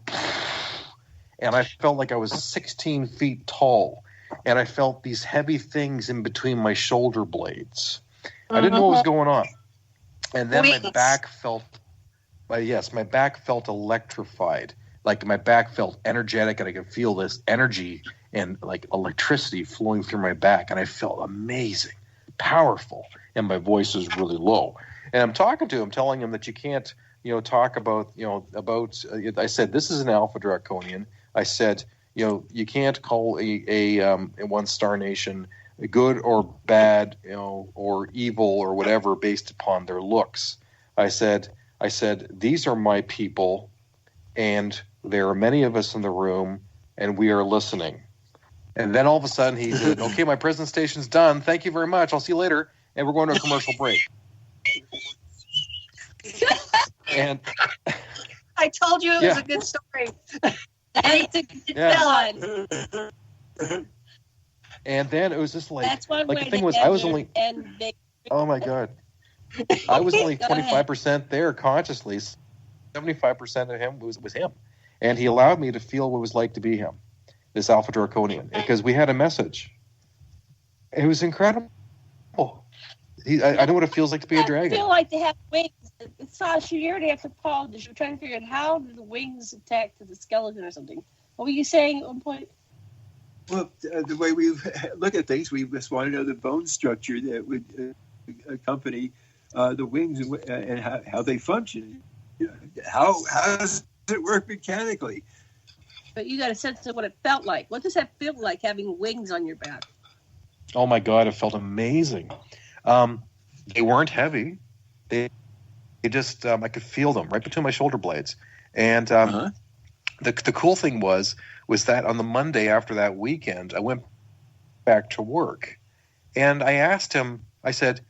and I felt like I was 16 feet tall. And I felt these heavy things in between my shoulder blades. I didn't know what was going on. And then my back felt electrified. Like my back felt energetic, and I could feel this energy and like electricity flowing through my back. And I felt amazing, powerful. And my voice was really low. And I'm talking to him, telling him that you can't, talk about, I said, this is an Alpha Draconian. I said, you can't call a one star nation good or bad, or evil or whatever based upon their looks. I said, these are my people, and there are many of us in the room, and we are listening. And then all of a sudden he said, okay, my presentation's done. Thank you very much. I'll see you later. And we're going to a commercial break. And I told you it was a good story. That's a good one. And then it was just like, that's one like way the thing to was, I was only, oh my God. I was only 25% there consciously. 75% of him was him. And he allowed me to feel what it was like to be him, this Alpha Draconian, because we had a message. It was incredible. I know what it feels like to be a dragon. I feel like they have wings. Sasha, you already have to apologize. You're trying to figure out how do the wings attach to the skeleton or something. What were you saying at one point? Well, the way we look at things, we just want to know the bone structure that would accompany the wings and how they function. How does it work mechanically? But you got a sense of what it felt like. What does that feel like, having wings on your back? Oh my God, it felt amazing. They weren't heavy. They just, I could feel them right between my shoulder blades. And the cool thing was that on the Monday after that weekend, I went back to work. And I asked him, I said,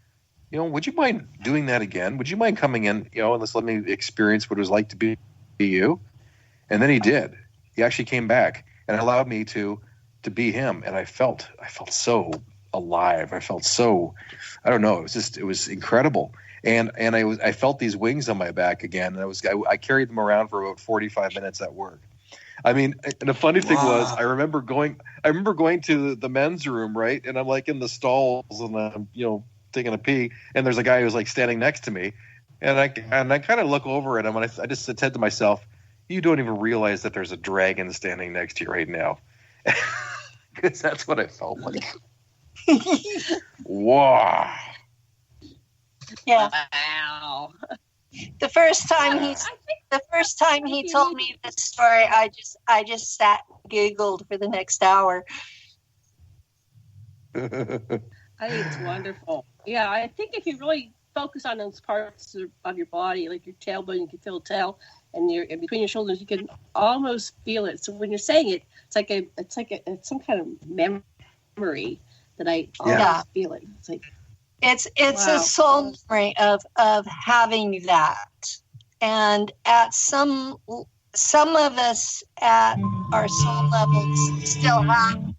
would you mind doing that again? Would you mind coming in, and let's let me experience what it was like to be you? And then he did. He actually came back and allowed me to be him. And I felt so alive. I felt so, I don't know. It was incredible. And I felt these wings on my back again. And I carried them around for about 45 minutes at work. I mean, and the funny thing was, I remember going to the men's room, right? And I'm like in the stalls, and I'm, taking a pee, and there's a guy who's like standing next to me, and I kind of look over at him, and I just said to myself, you don't even realize that there's a dragon standing next to you right now. Because that's what I felt like. Wow. Yeah. Wow. The first time he told me this story, I just sat and giggled for the next hour. I think it's wonderful. Yeah, I think if you really focus on those parts of your body, like your tailbone, you can feel the tail, and between your shoulders, you can almost feel it. So when you're saying it, it's some kind of memory that I always feel it. It's like it's a soul memory of having that, and at some of us at our soul levels still have.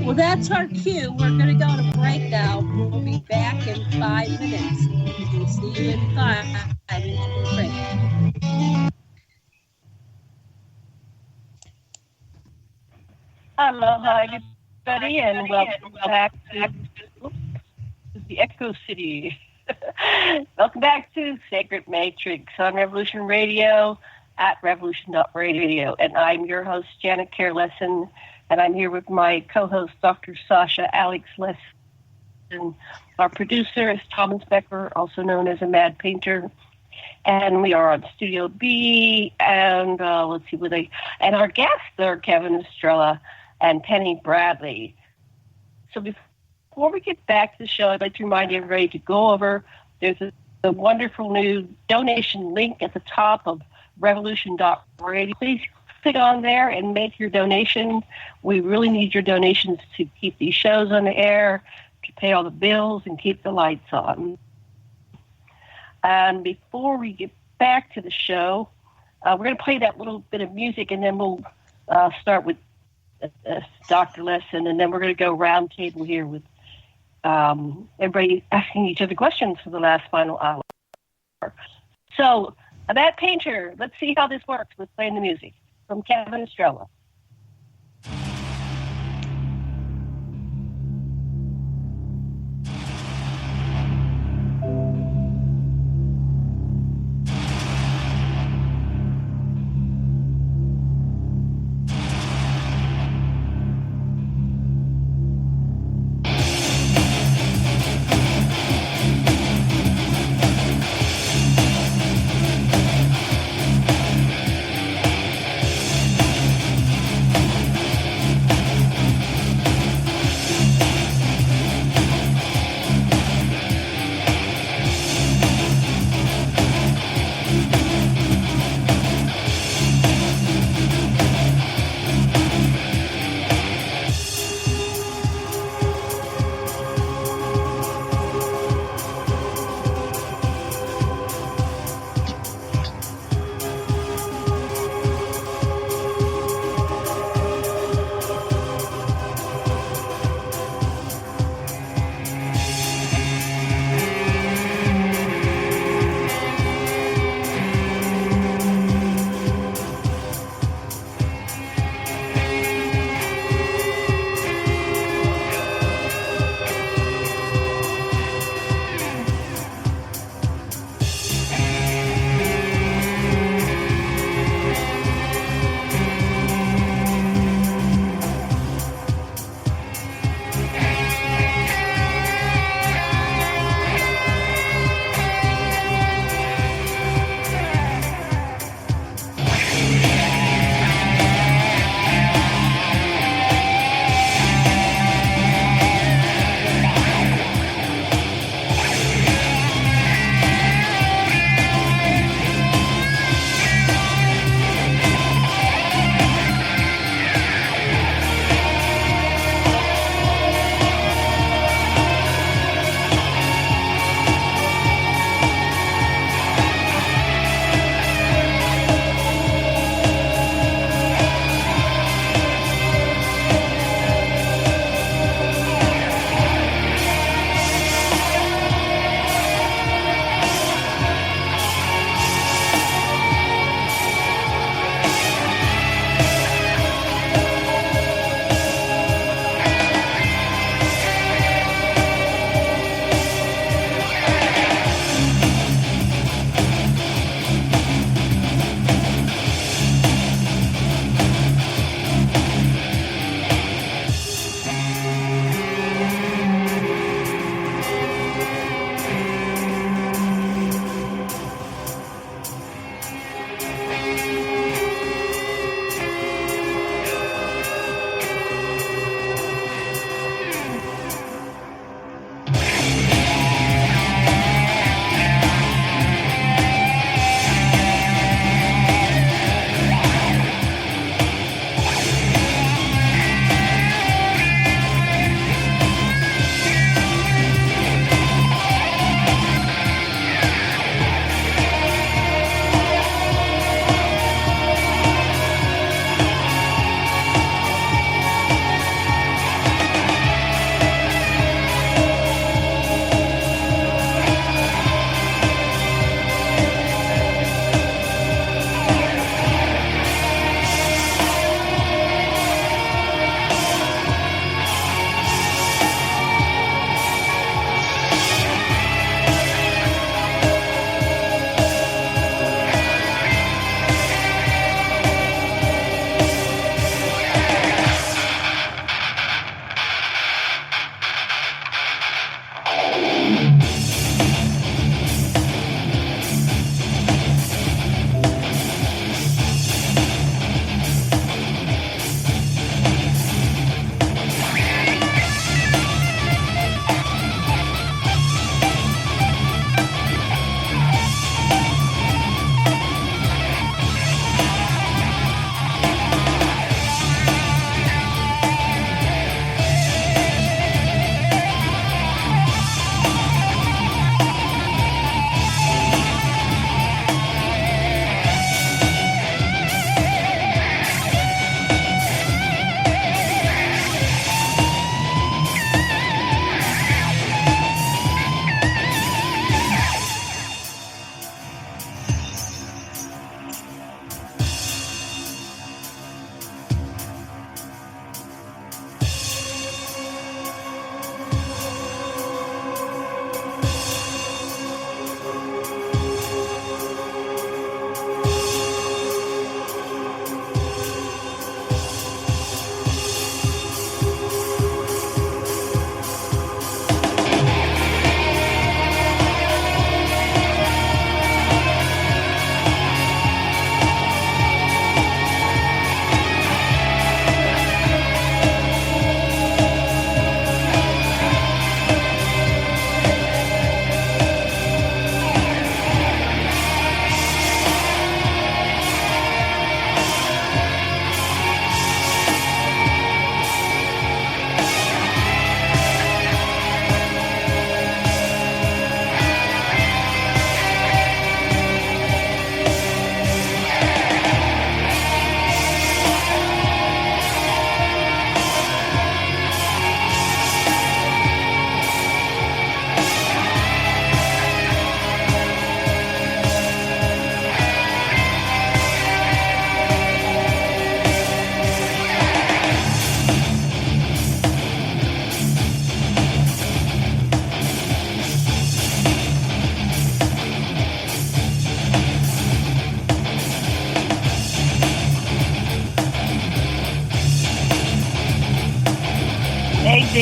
Well, that's our cue. We're going to go on a break now. We'll be back in 5 minutes. We'll see you in 5 minutes. Break. Aloha, everybody, and welcome back to the Echo City. Welcome back to Sacred Matrix on Revolution Radio at revolution.radio. And I'm your host, Janet Care Lessin. And I'm here with my co-host, Dr. Sasha Alex Lessin. Our producer is Thomas Becker, also known as a Mad Painter. And we are on Studio B. And let's see what and our guests are Kevin Estrella and Penny Bradley. So before we get back to the show, I'd like to remind everybody to go over. There's a wonderful new donation link at the top of revolution.radio. Please click on there and make your donation. We really need your donations to keep these shows on the air, to pay all the bills, and keep the lights on. And before we get back to the show, we're going to play that little bit of music, and then we'll start with Dr. Lessin, and then we're going to go round table here with everybody asking each other questions for the last final hour. So, that painter, let's see how this works with playing the music from Kevin Estrella.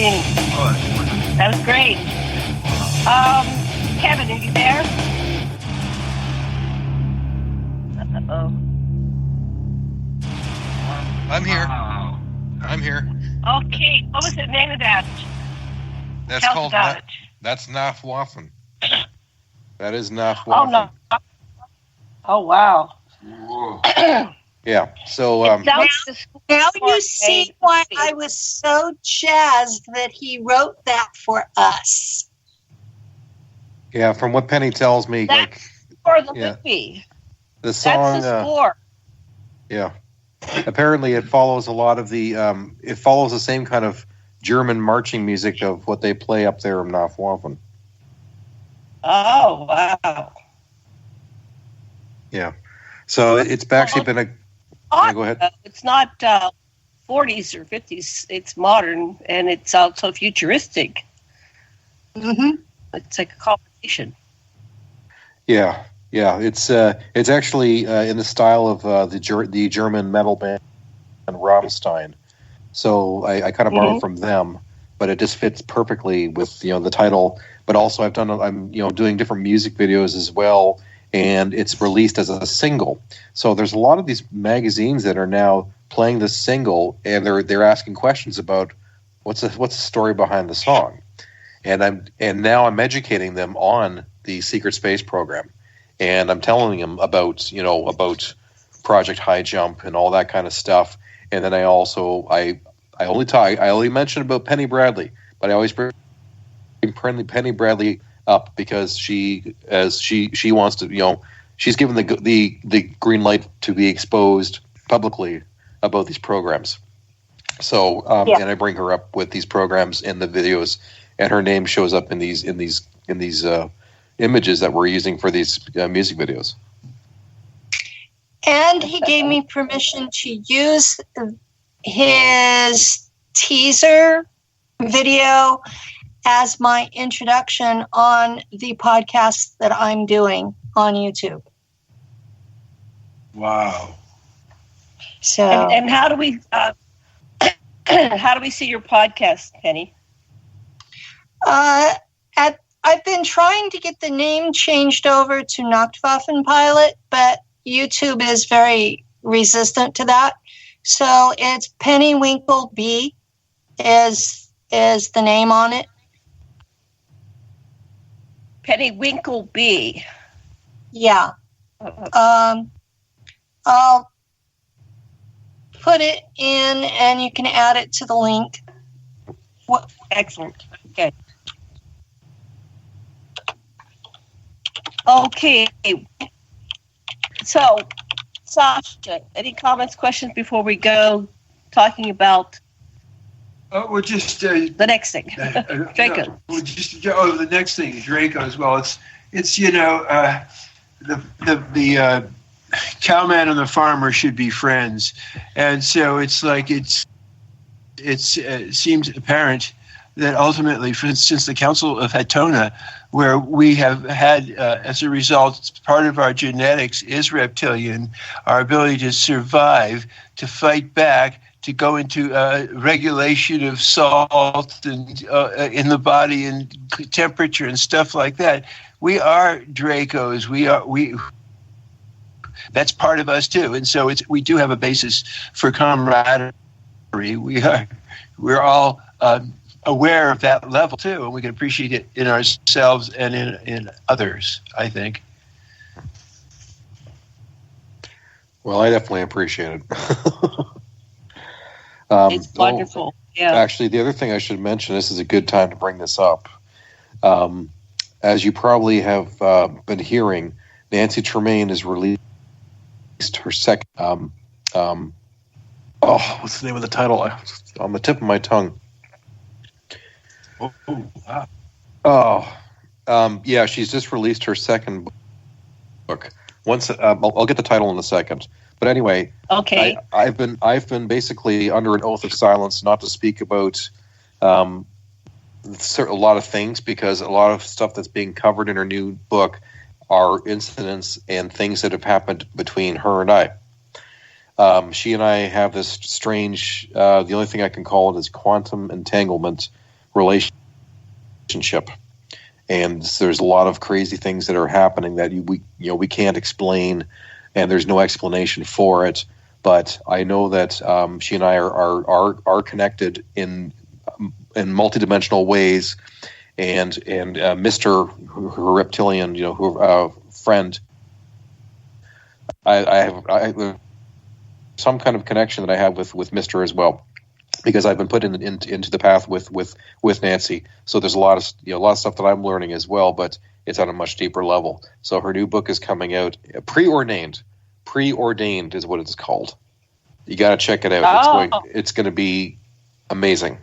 amazing. That was great. Kevin, are you there? Uh-oh. I'm here. I'm here. Okay, what was the name of that? That's Tell called. us about it. That's Nafwaffen. That is Nafwaffen. Oh, no. Oh, wow. Yeah. So Now you see why I was so jazzed that he wrote that for us. yeah, from what Penny tells me, That's for the yeah. movie. the song. That's the score. Yeah. Apparently, it follows a lot of the. It follows the same kind of German marching music of what they play up there in Nafwaffen. Oh, wow. Yeah. So it's actually been a. Go ahead. It's not 40s or 50s. It's modern, and it's also futuristic. Mm-hmm. It's like a combination. Yeah, yeah. It's actually in the style of the German metal band Rammstein. So I kind of borrowed from them, but it just fits perfectly with the title. But also I'm doing different music videos as well, and it's released as a single. So there's a lot of these magazines that are now playing this single, and they're asking questions about what's the story behind the song. And now I'm educating them on the secret space program, and I'm telling them about Project High Jump and all that kind of stuff. And then I only mention about Penny Bradley, but I always bring Penny Bradley up because she wants to, she's given the green light to be exposed publicly about these programs. So and I bring her up with these programs in the videos, and her name shows up in these images that we're using for these music videos. And he gave me permission to use his teaser video as my introduction on the podcast that I'm doing on YouTube. Wow. So and how do we see your podcast, Penny? I've been trying to get the name changed over to Nachtwaffen Pilot, but YouTube is very resistant to that. So it's Penny Winkle B is the name on it. Penny Winkle B. Yeah. I'll put it in, and you can add it to the link. Excellent. Okay. Okay. So, Sasha, any comments, questions before we go talking about We're just the next thing? Draco. We're just the next thing, Draco as well. It's the cowman and the farmer should be friends, and so it's like it seems apparent that ultimately, for instance, the Council of Hatona, where we have had, as a result, part of our genetics is reptilian, our ability to survive, to fight back, to go into regulation of salt and in the body and temperature and stuff like that. We are Dracos. We that's part of us too, and so we do have a basis for camaraderie. We're all aware of that level too, and we can appreciate it in ourselves and in others, I think. Well, I definitely appreciate it. It's wonderful. Yeah. Actually, the other thing I should mention, this is a good time to bring this up. As you probably have been hearing, Nancy Tremaine has released her second. What's the name of the title? On the tip of my tongue. Yeah, she's just released her second book. Once I'll get the title in a second. But anyway, okay. I've been basically under an oath of silence not to speak about a lot of things, because a lot of stuff that's being covered in her new book are incidents and things that have happened between her and I. She and I have this strange, the only thing I can call it is quantum entanglement, relationship. And there's a lot of crazy things that are happening that we can't explain, and there's no explanation for it. But I know that she and I are connected in multidimensional ways, and Mr. her reptilian, friend. I have some kind of connection that I have with Mr. as well, because I've been put into the path with Nancy. So there's a lot of stuff that I'm learning as well, but it's on a much deeper level. So her new book is coming out, preordained is what it's called. You got to check it out. It's going to be amazing.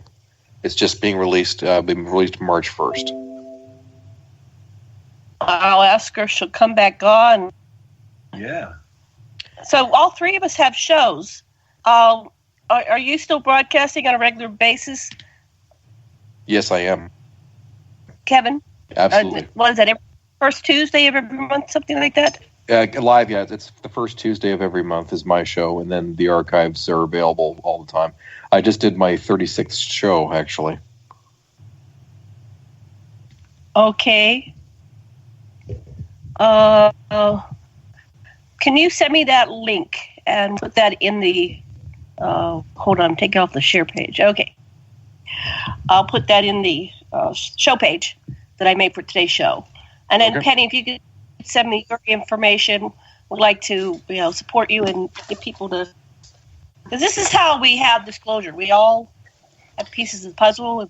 It's just being released. March 1st. I'll ask her. She'll come back on. Yeah. So all three of us have shows. Are you still broadcasting on a regular basis? Yes, I am. Kevin? Absolutely. What is that? First Tuesday of every month, something like that? Live, yeah. It's the first Tuesday of every month is my show, and then the archives are available all the time. I just did my 36th show, actually. Okay. Can you send me that link and put that in the... hold on, take it off the share page. Okay. I'll put that in the show page that I made for today's show. And then, okay. Penny, if you could send me your information, would like to support you and get people to... Because this is how we have disclosure. We all have pieces of the puzzle, and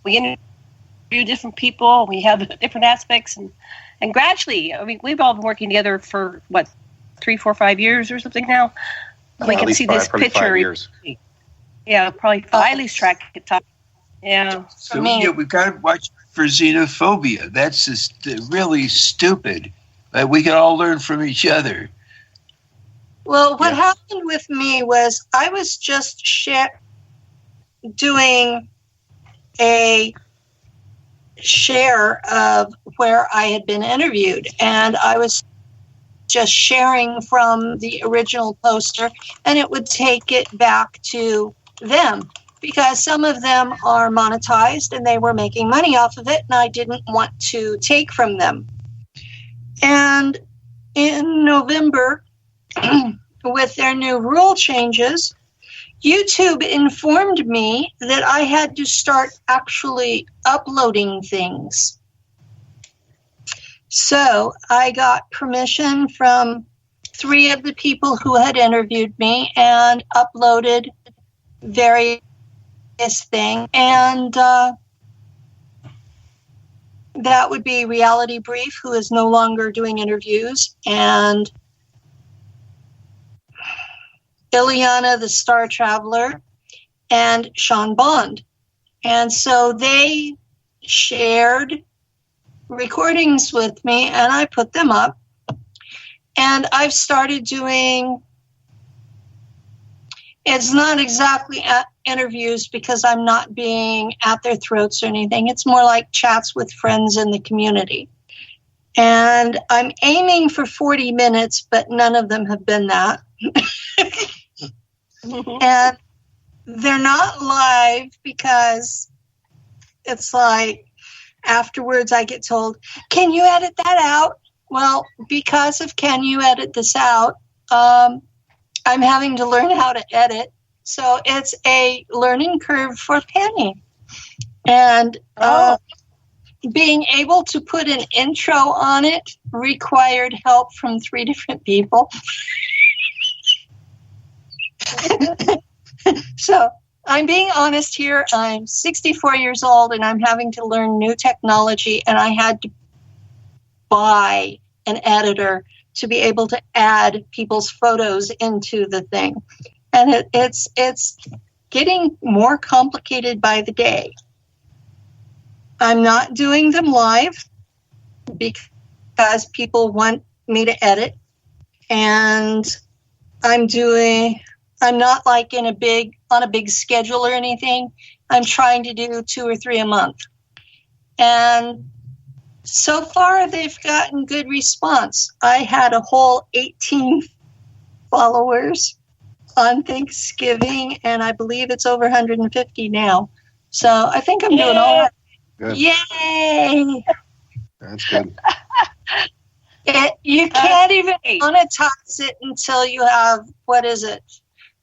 we interview different people, we have different aspects, and gradually, I mean, we've all been working together for, 3, 4, 5 years or something now? We can see this picture. 5 years. Yeah, probably I lose track at times. Yeah. So we've got to watch for xenophobia. That's just really stupid. We can all learn from each other. Well, what happened with me was I was just doing a share of where I had been interviewed, and I was just sharing from the original poster, and it would take it back to them because some of them are monetized and they were making money off of it, and I didn't want to take from them. And in November, with their new rule changes, YouTube informed me that I had to start actually uploading things. So I got permission from 3 of the people who had interviewed me and uploaded various things. And that would be Reality Brief, who is no longer doing interviews, and Ileana, the Star Traveler, and Sean Bond. And so they shared recordings with me, and I put them up. And I've started doing, it's not exactly interviews because I'm not being at their throats or anything. It's more like chats with friends in the community. And I'm aiming for 40 minutes, but none of them have been that. And they're not live because it's like afterwards I get told, can you edit that out? Well, because of can you edit this out, I'm having to learn how to edit. So it's a learning curve for Penny. And being able to put an intro on it required help from 3 different people. So I'm being honest here. I'm 64 years old and I'm having to learn new technology, and I had to buy an editor to be able to add people's photos into the thing. And it's getting more complicated by the day. I'm not doing them live because people want me to edit, and I'm not like on a big schedule or anything. I'm trying to do 2 or 3 a month. And so far they've gotten good response. I had a whole 18 followers on Thanksgiving, and I believe it's over 150 now. So I think I'm doing all right. Good. Yay! That's good. You can't even monetize it until you have,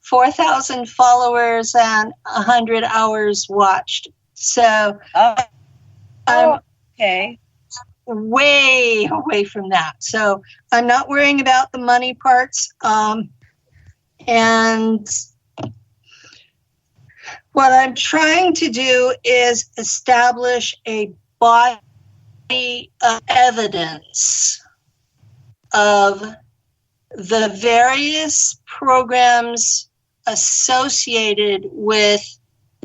4,000 followers and 100 hours watched. So I'm way away from that. So I'm not worrying about the money parts. And what I'm trying to do is establish a body of evidence of the various programs associated with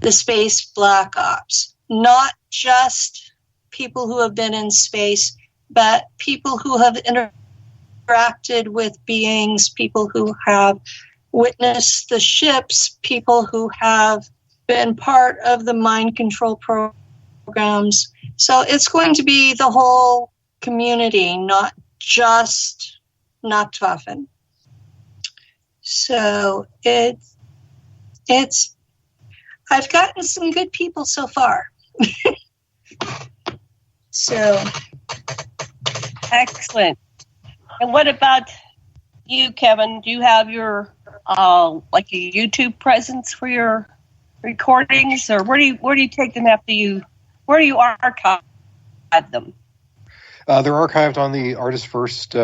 the space black ops, not just people who have been in space, but people who have interacted with beings, people who have witnessed the ships, people who have been part of the mind control programs. So it's going to be the whole community, not just Nachtwaffen. So it's I've gotten some good people so far. So excellent. And what about you, Kevin? Do you have your like a YouTube presence for your recordings, or where do you take them after you? Where do you archive them? They're archived on the Artist First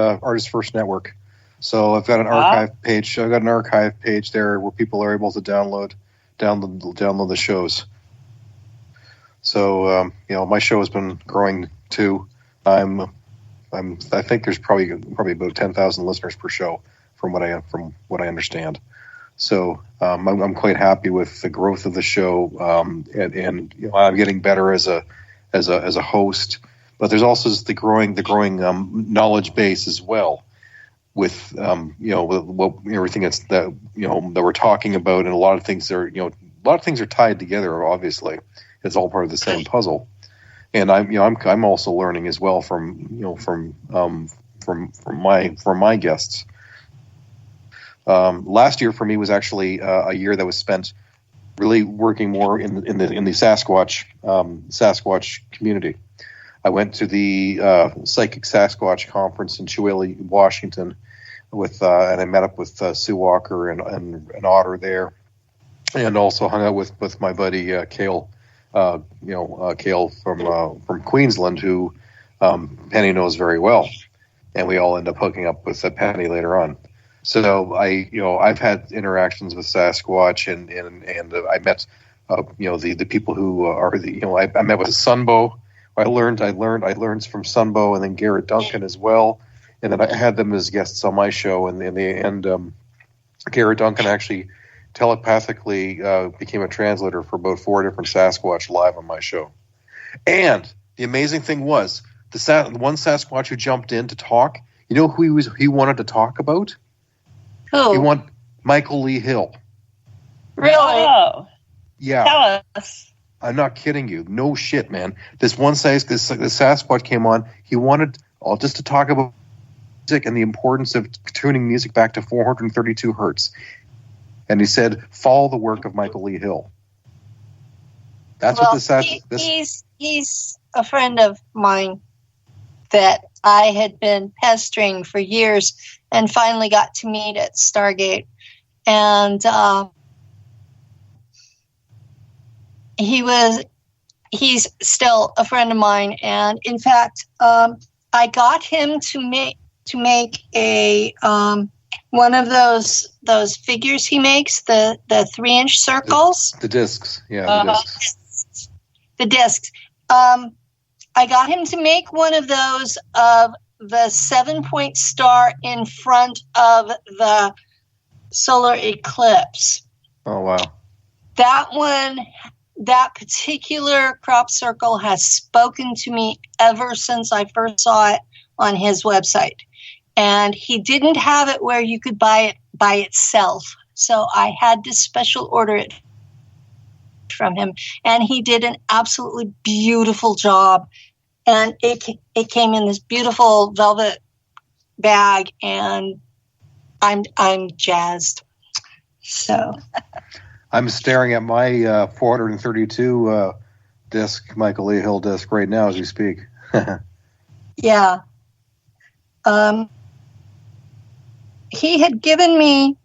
network. So I've got an archive page. I've got an archive page there where people are able to download the shows. So my show has been growing too. I think there's probably about 10,000 listeners per show from what I understand. So I'm quite happy with the growth of the show, and I'm getting better as a host. But there's also the growing knowledge base as well, with everything that we're talking about, and a lot of things are tied together. Obviously, it's all part of the same puzzle. And I'm also learning as well from my guests. Last year for me was actually a year that was spent really working more in the Sasquatch community. I went to the Psychic Sasquatch conference in Chewelie, Washington, and I met up with Sue Walker and Otter there, and also hung out with my buddy Cale, Cale from Queensland, who Penny knows very well, and we all end up hooking up with Penny later on. So I've had interactions with Sasquatch, and I met the people who are I met with Sunbow. I learned from Sunbow, and then Garrett Duncan as well, and then I had them as guests on my show, and Garrett Duncan actually telepathically became a translator for about 4 different Sasquatch live on my show. And the amazing thing was the one Sasquatch who jumped in to talk. You know who he wanted to talk about? Who? He wanted Michael Lee Hill. Really? Oh, Yeah. tell us. I'm not kidding you. No shit, man. This Sasquatch came on. He wanted just to talk about music and the importance of tuning music back to 432 hertz. And he said, follow the work of Michael Lee Hill. That's what he's a friend of mine that I had been pestering for years and finally got to meet at Stargate. And he's still a friend of mine. And in fact, I got him to make a one of those figures he makes, the 3-inch circles. The discs. Yeah, the discs. The discs. I got him to make one of those of the 7-point star in front of the solar eclipse. Oh, wow. That particular crop circle has spoken to me ever since I first saw it on his website. And he didn't have it where you could buy it by itself. So I had to special order it from him. And he did an absolutely beautiful job. And it came in this beautiful velvet bag, and I'm jazzed. So I'm staring at my 432 disc, Michael Lee Hill disc, right now as we speak. Yeah. He had given me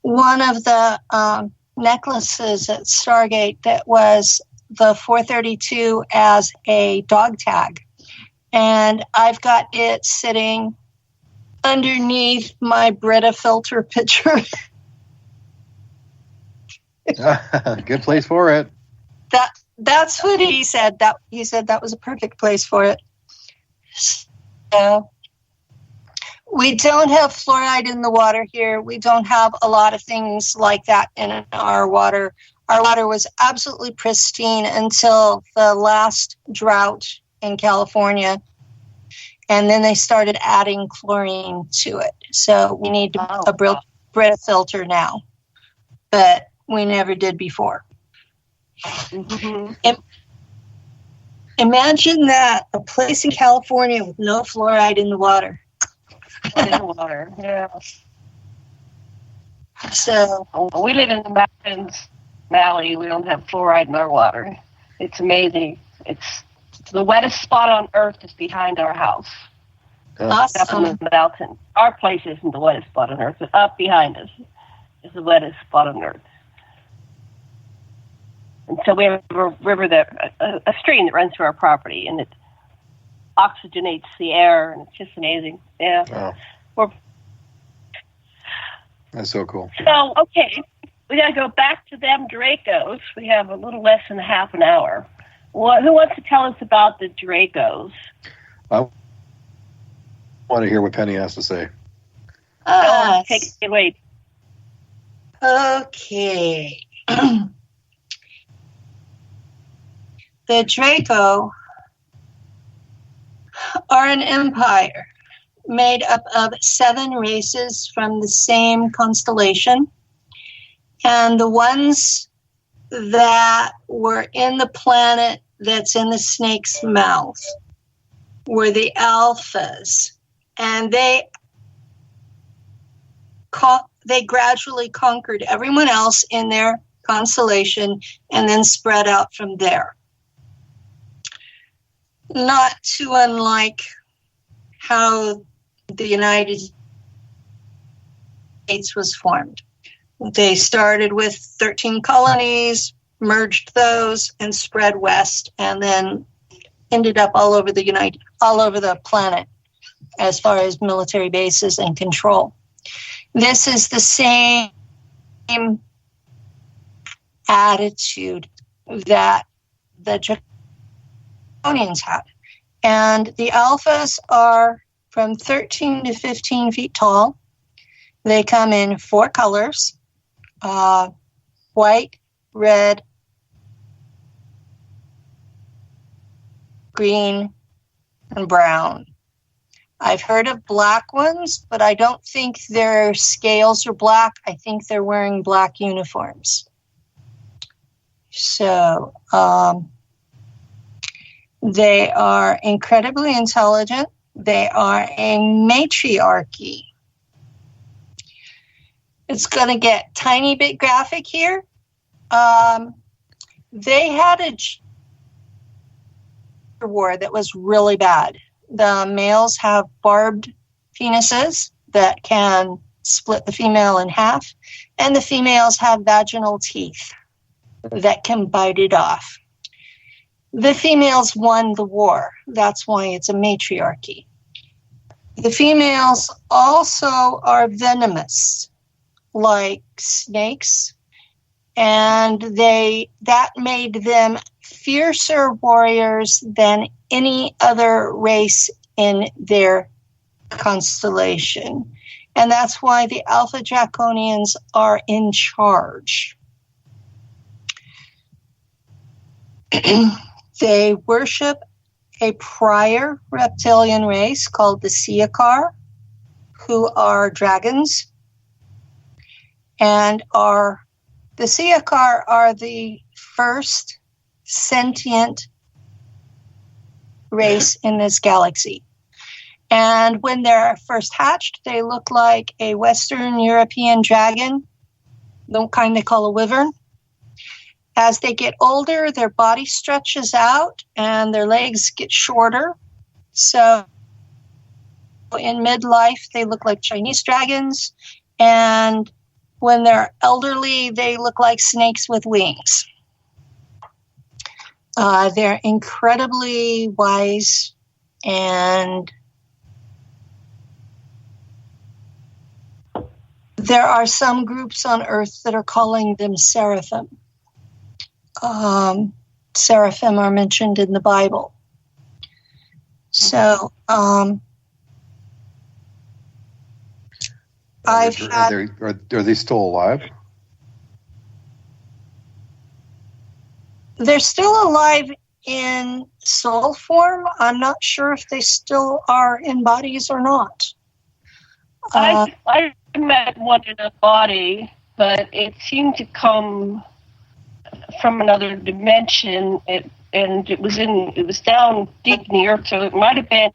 one of the necklaces at Stargate that was the 432 as a dog tag. And I've got it sitting underneath my Brita filter picture. Good place for it. That's what he said. He said that was a perfect place for it. So we don't have fluoride in the water here. We don't have a lot of things like that in our water. Our water was absolutely pristine until the last drought in California. And then they started adding chlorine to it. So we need a Brita filter now. But we never did before. Mm-hmm. Imagine that, a place in California with no fluoride in the water. Yeah. So we live in the mountains, Valley. We don't have fluoride in our water. It's amazing. It's the wettest spot on Earth is behind our house. Awesome. Up in the mountain. Our place isn't the wettest spot on Earth, but up behind us is the wettest spot on Earth. And so we have a river a stream that runs through our property, and it oxygenates the air, and it's just amazing. Yeah. Wow. That's so cool. So, okay, we got to go back to them Dracos. We have a little less than half an hour. Who wants to tell us about the Dracos? I want to hear what Penny has to say. Take it away. Okay. The Draco are an empire made up of 7 races from the same constellation. And the ones that were in the planet that's in the snake's mouth were the alphas. And they gradually conquered everyone else in their constellation and then spread out from there. Not too unlike how the United States was formed. They started with 13 colonies, merged those, and spread west, and then ended up all over the planet as far as military bases and control. This is the same attitude that the Draconians had. And the alphas are from 13 to 15 feet tall. They come in 4 colors, white, red, green, and brown. I've heard of black ones, but I don't think their scales are black. I think they're wearing black uniforms. So they are incredibly intelligent. They are a matriarchy. It's going to get tiny bit graphic here. They had a war that was really bad. The males have barbed penises that can split the female in half, and the females have vaginal teeth that can bite it off. The females won the war. That's why it's a matriarchy. The females also are venomous, like snakes, and that made them fiercer warriors than any other race in their constellation. And that's why the Alpha Draconians are in charge. They worship a prior reptilian race called the Siakar, who are dragons. And the Siakar are the first sentient race in this galaxy. And when they're first hatched, they look like a Western European dragon the kind they call a wyvern. As they get older, their body stretches out and their legs get shorter. So in midlife, they look like Chinese dragons. And when they're elderly, they look like snakes with wings. They're incredibly wise, and there are some groups on Earth that are calling them seraphim. Seraphim are mentioned in the Bible. So Are they still alive? They're still alive in soul form. I'm not sure if they still are in bodies or not. I met one in a body, but it seemed to come from another dimension. It was down deep in the earth, so it might have been.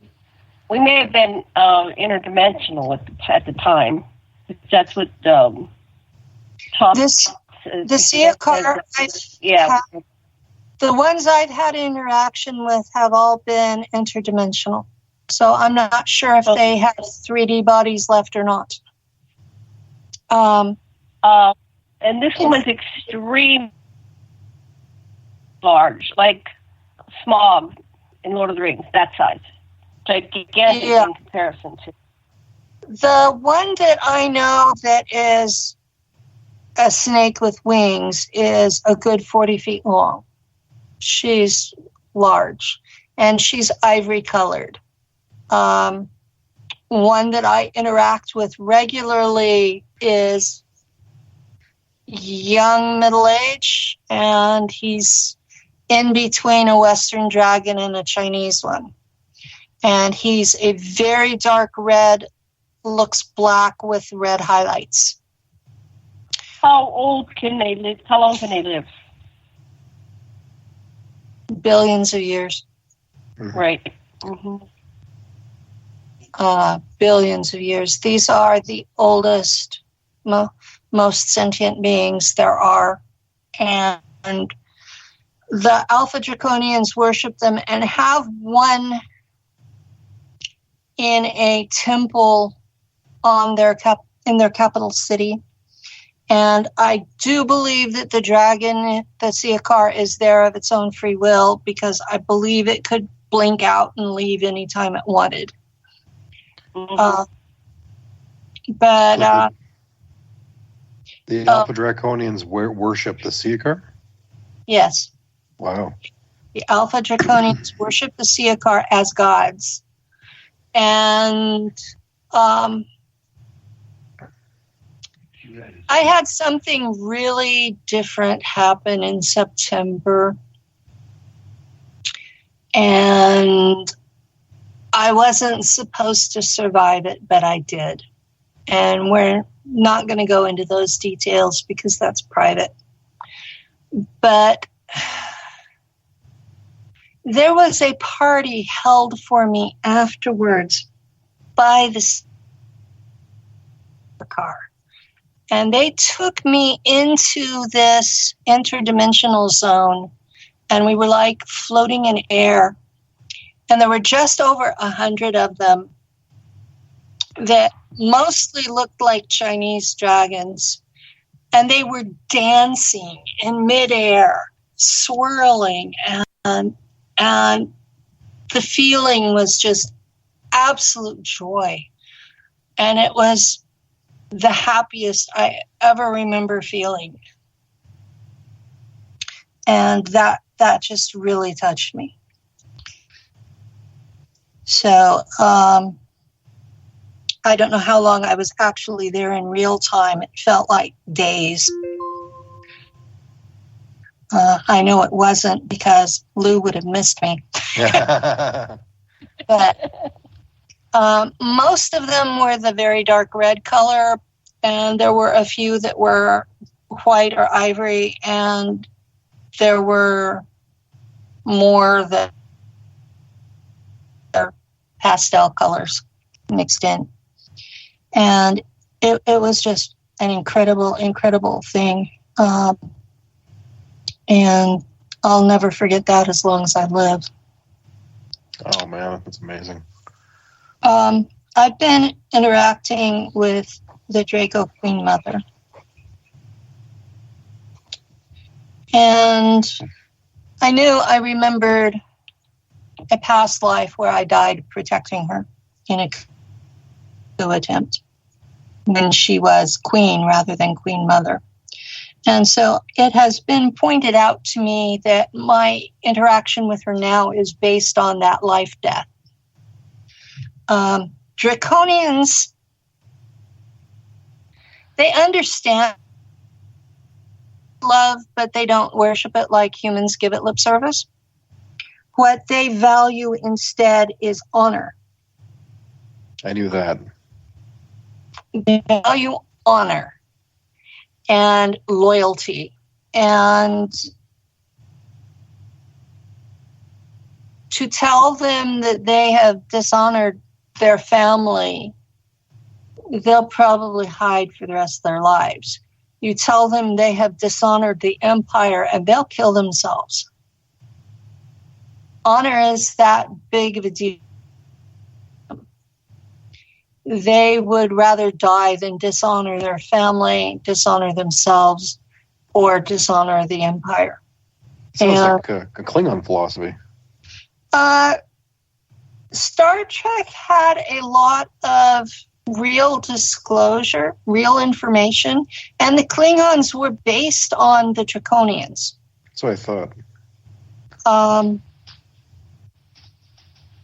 We may have been interdimensional at the time. That's what Tom. The Siakar, the ones I've had interaction with have all been interdimensional. So I'm not sure if they have 3D bodies left or not. And this one was extreme large, like Smog in Lord of the Rings, that size. Gigantic in comparison to. The one that I know that is a snake with wings is a good 40 feet long. She's large, and she's ivory colored. One that I interact with regularly is young middle age, and he's in between a Western dragon and a Chinese one. And he's a very dark red, looks black with red highlights. How old can they live? How long can they live? Billions of years. Right. Mm-hmm. Billions of years. These are the oldest, most sentient beings there are. And the Alpha Draconians worship them and have one in a temple on in their capital city. And I do believe that the dragon, the Siakar, is there of its own free will, because I believe it could blink out and leave anytime it wanted. Mm-hmm. The Alpha Draconians worship the Siakar? Yes. Wow. The Alpha Draconians worship the Siakar as gods. And I had something really different happen in September. And I wasn't supposed to survive it, but I did. And we're not going to go into those details because that's private. But there was a party held for me afterwards by the car. And they took me into this interdimensional zone, and we were like floating in air. And there were just over 100 of them that mostly looked like Chinese dragons. And they were dancing in midair, swirling, and the feeling was just absolute joy. And it was the happiest I ever remember feeling. And that just really touched me. So I don't know how long I was actually there in real time. It felt like days. I know it wasn't, because Lou would have missed me. But most of them were the very dark red color, and there were a few that were white or ivory, and there were more that are pastel colors mixed in. And it was just an incredible, incredible thing. And I'll never forget that as long as I live. Oh, man, that's amazing. I've been interacting with the Draco Queen Mother. And I remembered a past life where I died protecting her in a coup attempt when she was queen rather than Queen Mother. And so it has been pointed out to me that my interaction with her now is based on that life-death. Draconians, they understand love, but they don't worship it like humans give it lip service. What they value instead is honor. I knew that. They value honor and loyalty. And to tell them that they have dishonored their family, they'll probably hide for the rest of their lives. You tell them they have dishonored the empire, and they'll kill themselves. Honor is that big of a deal. They would rather die than dishonor their family, dishonor themselves, or dishonor the empire. Sounds like a Klingon philosophy. Star Trek had a lot of real disclosure, real information, and the Klingons were based on the Draconians. That's what I thought.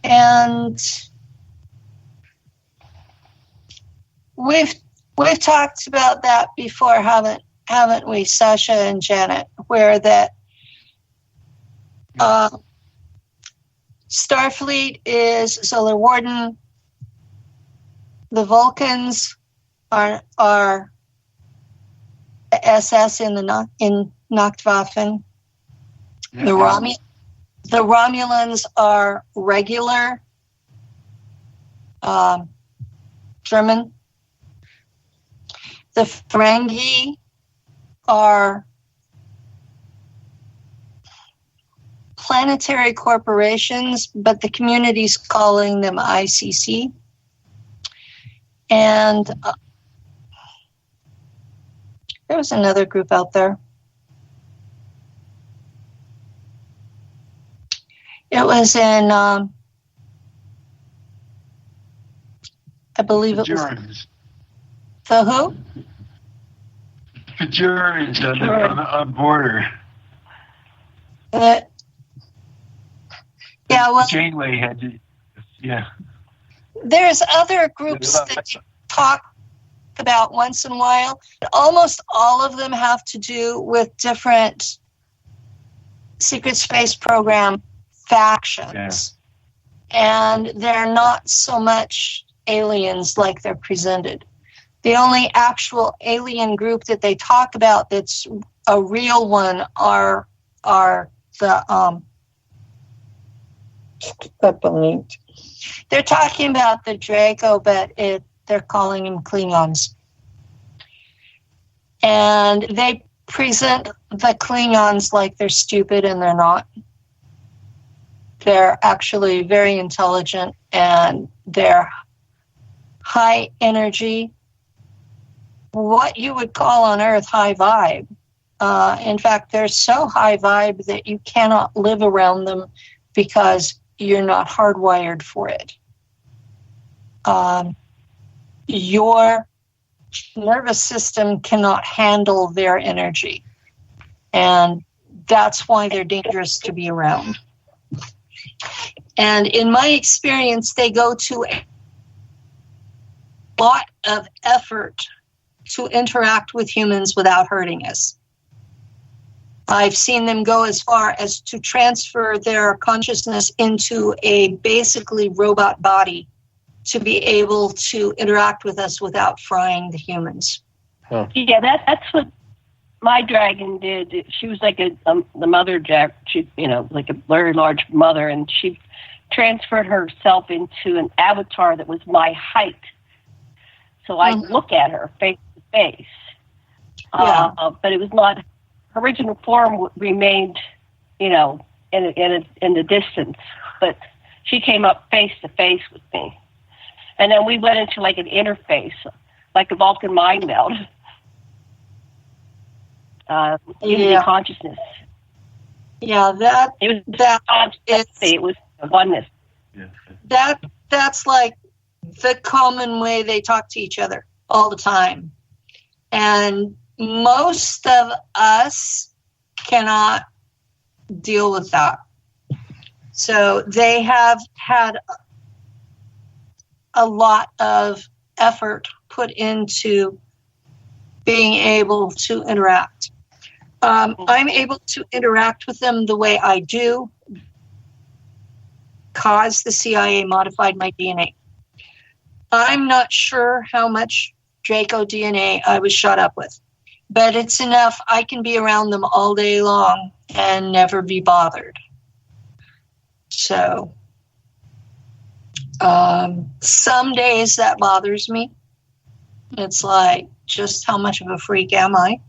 And we've talked about that before, haven't we, Sasha and Janet? Where that Starfleet is Solar Warden. The Vulcans are SS in Nachtwaffen. Yeah. The Romulans are regular German. The Ferengi are planetary corporations, but the community's calling them ICC. And there was another group out there. It was in, I believe it was. The who? The Germans on the border. Yeah, well. Janeway had to, yeah. There's other groups that you talk about once in a while. Almost all of them have to do with different secret space program factions. Yeah. And they're not so much aliens like they're presented. The only actual alien group that they talk about that's a real one are the they're talking about the Draco, but they're calling them Klingons. And they present the Klingons like they're stupid, and they're not. They're actually very intelligent, and they're high energy, what you would call on Earth high vibe. In fact, they're so high vibe that you cannot live around them because you're not hardwired for it. Your nervous system cannot handle their energy. And that's why they're dangerous to be around. And in my experience, they go to a lot of effort to interact with humans without hurting us. I've seen them go as far as to transfer their consciousness into a basically robot body to be able to interact with us without frying the humans. Huh. Yeah, that's what my dragon did. She was like the mother jack, like a very large mother, and she transferred herself into an avatar that was my height. So I look at her face to face. But it was not, original form remained, in the distance. But she came up face to face with me. And then we went into like an interface, like a Vulcan mind meld. Using consciousness. Yeah, it was oneness. Yeah. That's like the common way they talk to each other all the time. And most of us cannot deal with that. So they have had a lot of effort put into being able to interact. I'm able to interact with them the way I do because the CIA modified my DNA. I'm not sure how much Draco DNA I was shot up with, but it's enough I can be around them all day long and never be bothered. So some days that bothers me. It's like, just how much of a freak am I?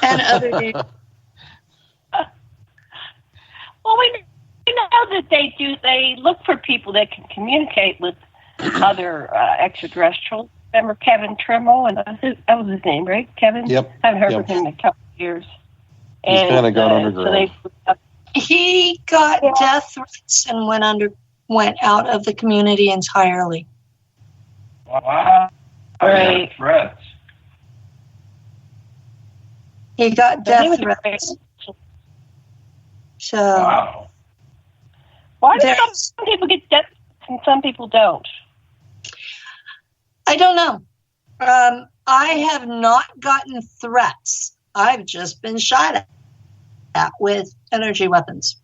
And other days. Well, we know that they look for people that can communicate with other extraterrestrials. Remember Kevin Trimmel? And that was his name, right? Kevin? Yep. I haven't heard from him in a couple of years. He's kind of gone underground. So he got death threats and went out of the community entirely. Wow. Right. Threats. He got death threats. So, wow. Why do some people get death threats and some people don't? I don't know. I have not gotten threats. I've just been shot at with energy weapons.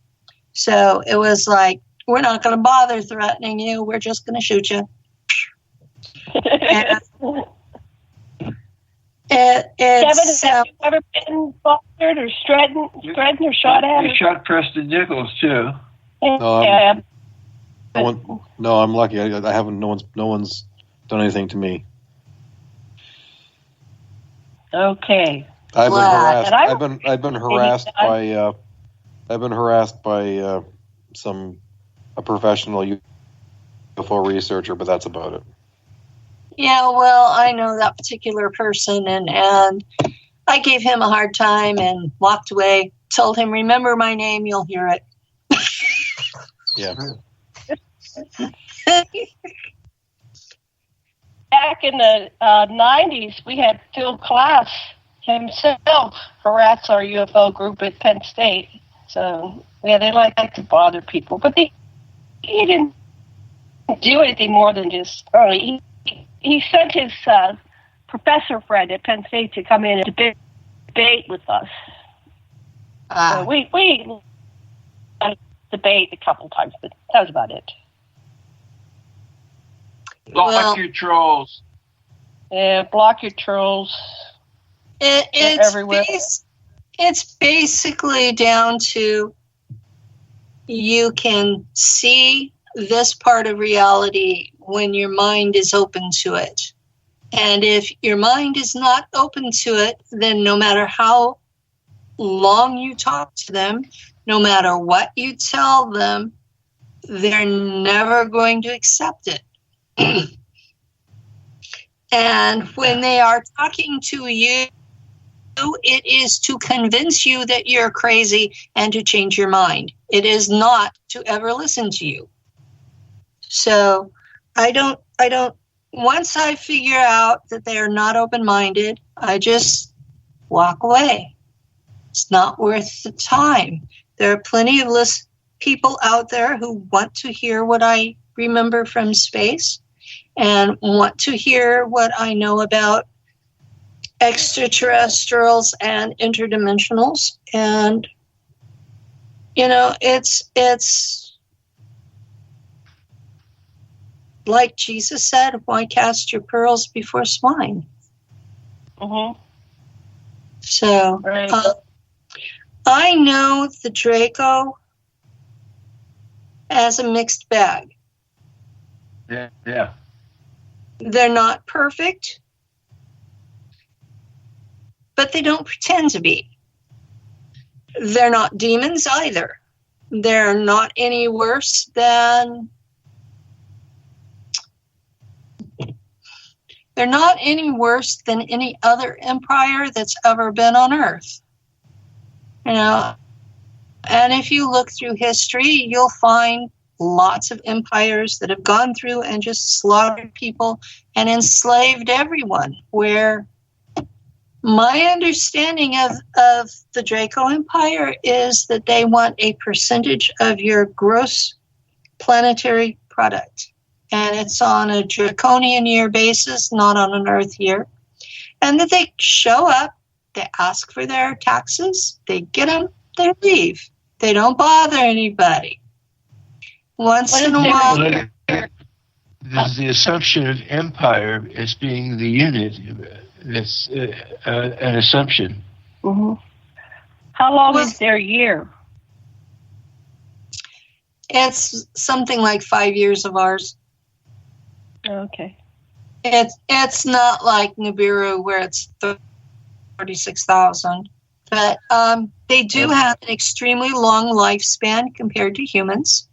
So it was like, we're not going to bother threatening you. We're just going to shoot you. Kevin, have you ever been bothered or threatened or shot at? They shot Preston Nichols too. Yeah. No, I'm lucky. I haven't. No one's done anything to me. Okay. I've been harassed. I've been harassed by a professional UFO researcher, but that's about it. Yeah, well, I know that particular person, and I gave him a hard time and walked away. Told him, "Remember my name, you'll hear it." Yeah. Back in the 90s, we had Phil Klass himself harass our UFO group at Penn State. So, yeah, they like to bother people. But he didn't do anything more than just, he sent his professor friend at Penn State to come in and debate with us. So we debate a couple times, but that was about it. Block your trolls. Yeah, block your trolls. It's everywhere. It's basically down to you can see this part of reality when your mind is open to it. And if your mind is not open to it, then no matter how long you talk to them, no matter what you tell them, they're never going to accept it. And when they are talking to you, it is to convince you that you're crazy and to change your mind. It is not to ever listen to you. So I don't, once I figure out that they are not open-minded, I just walk away. It's not worth the time. There are plenty of people out there who want to hear what I remember from space and want to hear what I know about extraterrestrials and interdimensionals. And, it's like Jesus said, why cast your pearls before swine? Mm-hmm. So, right. I know the Draco as a mixed bag. Yeah. They're not perfect. but they don't pretend to be. They're not demons either. They're not any worse than any other empire that's ever been on Earth. You know, and if you look through history, you'll find lots of empires that have gone through and just slaughtered people and enslaved everyone, where my understanding of the Draco Empire is that they want a percentage of your gross planetary product. And it's on a draconian year basis, not on an Earth year. And that they show up, they ask for their taxes, they get them, they leave. They don't bother anybody. Once in a while. There's the assumption of empire as being the unit. That's an assumption. Mm-hmm. How long is their year? It's something like 5 years of ours. Okay. It's not like Nibiru where it's 36,000, but they do have an extremely long lifespan compared to humans,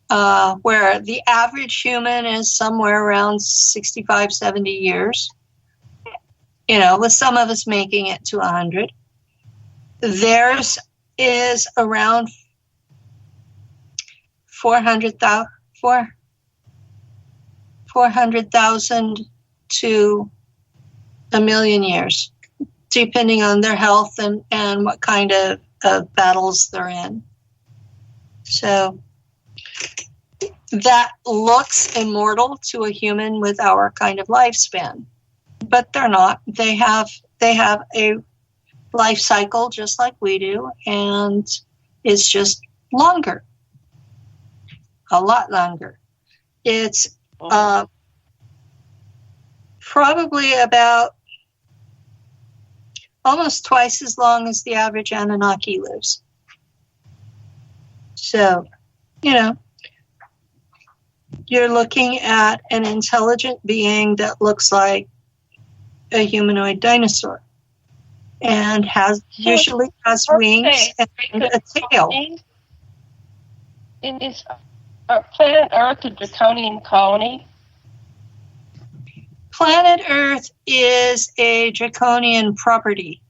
where the average human is somewhere around 65, 70 years. You know, with some of us making it to 100. Theirs is around 400,000 to 1 million years, depending on their health and what kind of battles they're in. So that looks immortal to a human with our kind of lifespan. But they're not. They have a life cycle just like we do, and it's just longer, a lot longer. It's probably about almost twice as long as the average Anunnaki lives. So, you know, you're looking at an intelligent being that looks like a humanoid dinosaur and usually has wings and a tail. Is planet Earth a draconian colony? Planet Earth is a draconian property,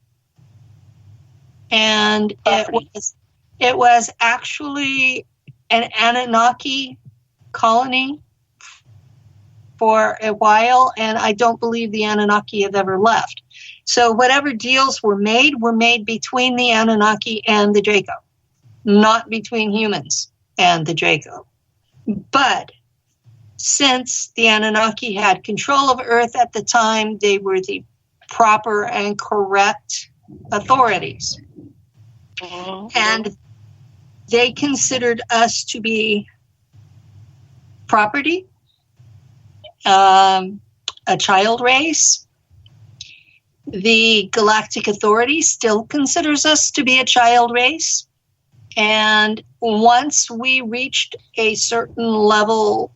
and it was actually an Anunnaki colony for a while, and I don't believe the Anunnaki have ever left. So whatever deals were made between the Anunnaki and the Draco, not between humans and the Draco. But since the Anunnaki had control of Earth at the time, they were the proper and correct authorities. Mm-hmm. And they considered us to be property, a child race. The Galactic Authority still considers us to be a child race. And once we reached a certain level,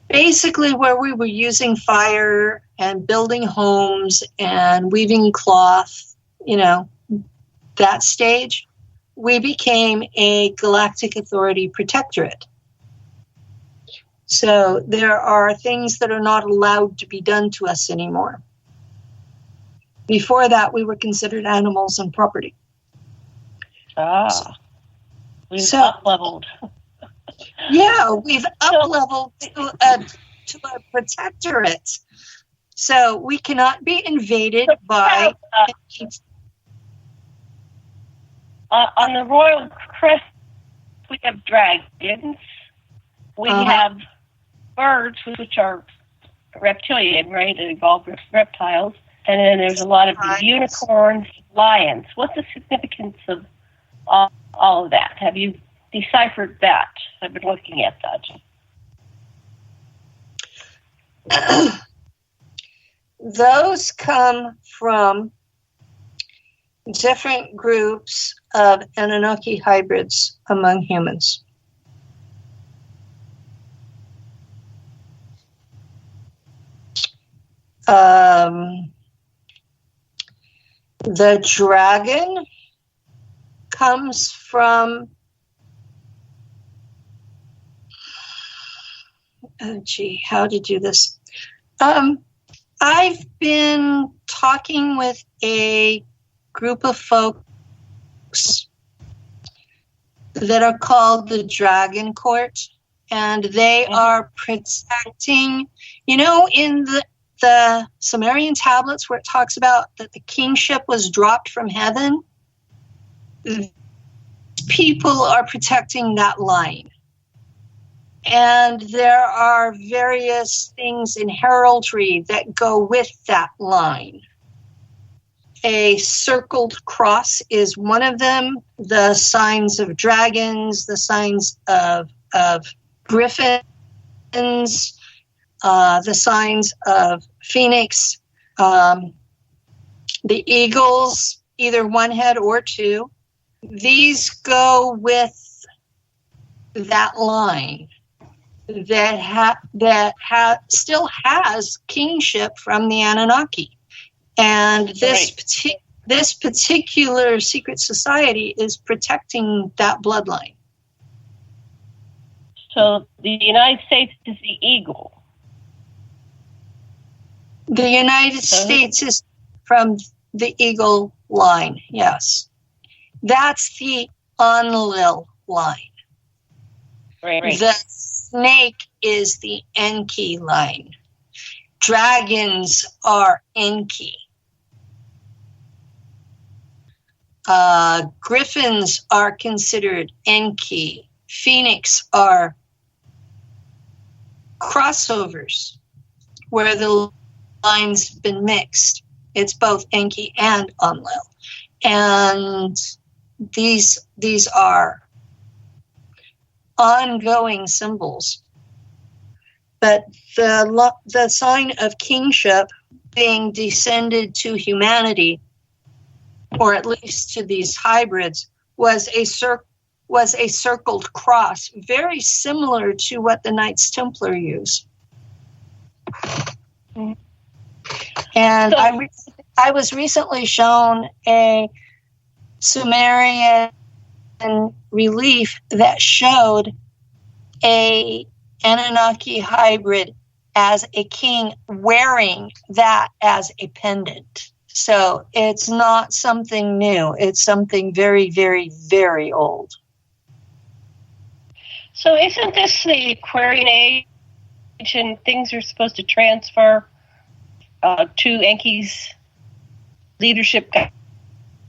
basically where we were using fire and building homes and weaving cloth, you know, that stage, we became a Galactic Authority protectorate. So there are things that are not allowed to be done to us anymore. Before that, we were considered animals and property. We've up-leveled. Yeah, we've up-leveled to a protectorate. So we cannot be invaded by... on the Royal Crest, we have dragons. We have birds, which are reptilian, right? They evolved reptiles. And then there's a lot of unicorns, lions. What's the significance of all of that? Have you deciphered that? I've been looking at that. Those come from different groups of Anunnaki hybrids among humans. The dragon comes from, how to do this? I've been talking with a group of folks that are called the Dragon Court, and they are protecting, in the Sumerian tablets where it talks about that the kingship was dropped from heaven, people are protecting that line. And there are various things in heraldry that go with that line. A circled cross is one of them. The signs of dragons, the signs of griffins, the signs of phoenix, the eagles, either one head or two. These go with that line that still has kingship from the Anunnaki. And this particular secret society is protecting that bloodline. So the United States is the eagle. The United States is from the eagle line, yes. That's the Enlil line. Right. The snake is the Enki line. Dragons are Enki. Griffins are considered Enki. Phoenix are crossovers where the line's been mixed. It's both Enki and Enlil. And these are ongoing symbols. But the sign of kingship being descended to humanity, or at least to these hybrids, was a circled cross, very similar to what the Knights Templar use. And I was recently shown a Sumerian relief that showed a Anunnaki hybrid as a king wearing that as a pendant. So it's not something new. It's something very, very, very old. So isn't this the Aquarian age and things are supposed to transfer to Enki's leadership,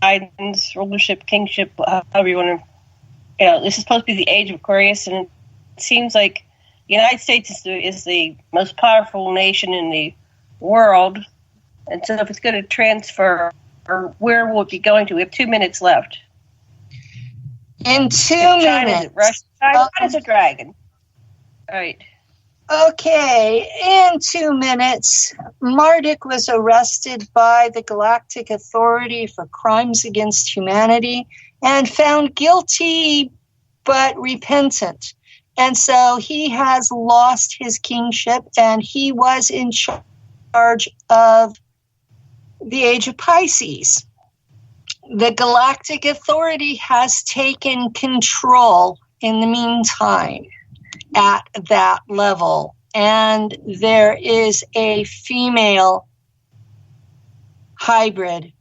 guidance, rulership, kingship, however you want to, this is supposed to be the age of Aquarius, and it seems like the United States is the most powerful nation in the world. And so if it's going to transfer, or where will it be going to? We have 2 minutes left. In 2 minutes. China is a dragon. All right. Okay, in 2 minutes, Marduk was arrested by the Galactic Authority for crimes against humanity and found guilty but repentant. And so he has lost his kingship, and he was in charge of the age of Pisces. The Galactic Authority has taken control in the meantime at that level, and there is a female hybrid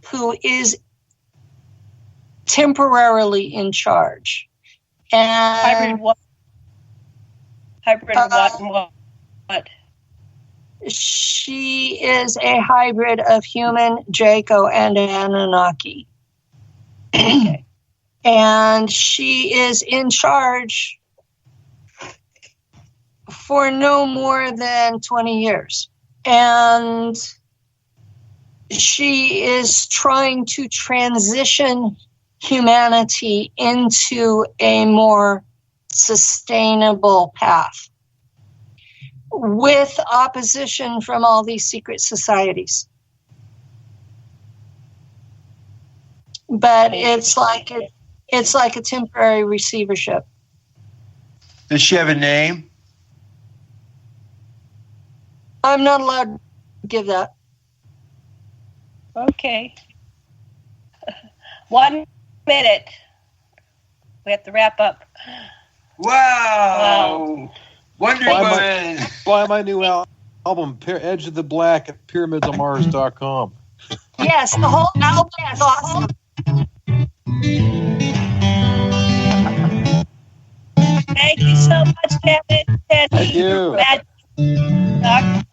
who is temporarily in charge. And Hybrid what? She is a hybrid of human, Draco, and Anunnaki. Okay. And she is in charge for no more than 20 years. And she is trying to transition humanity into a more sustainable path with opposition from all these secret societies. But it's like a temporary receivership. Does she have a name? I'm not allowed to give that. Okay. 1 minute. We have to wrap up. Wow. Wonderful. Buy my new album, Edge of the Black, at pyramidsonmars.com. Yes, the whole album is awesome. Thank you so much, Kevin. Thank you. Dr.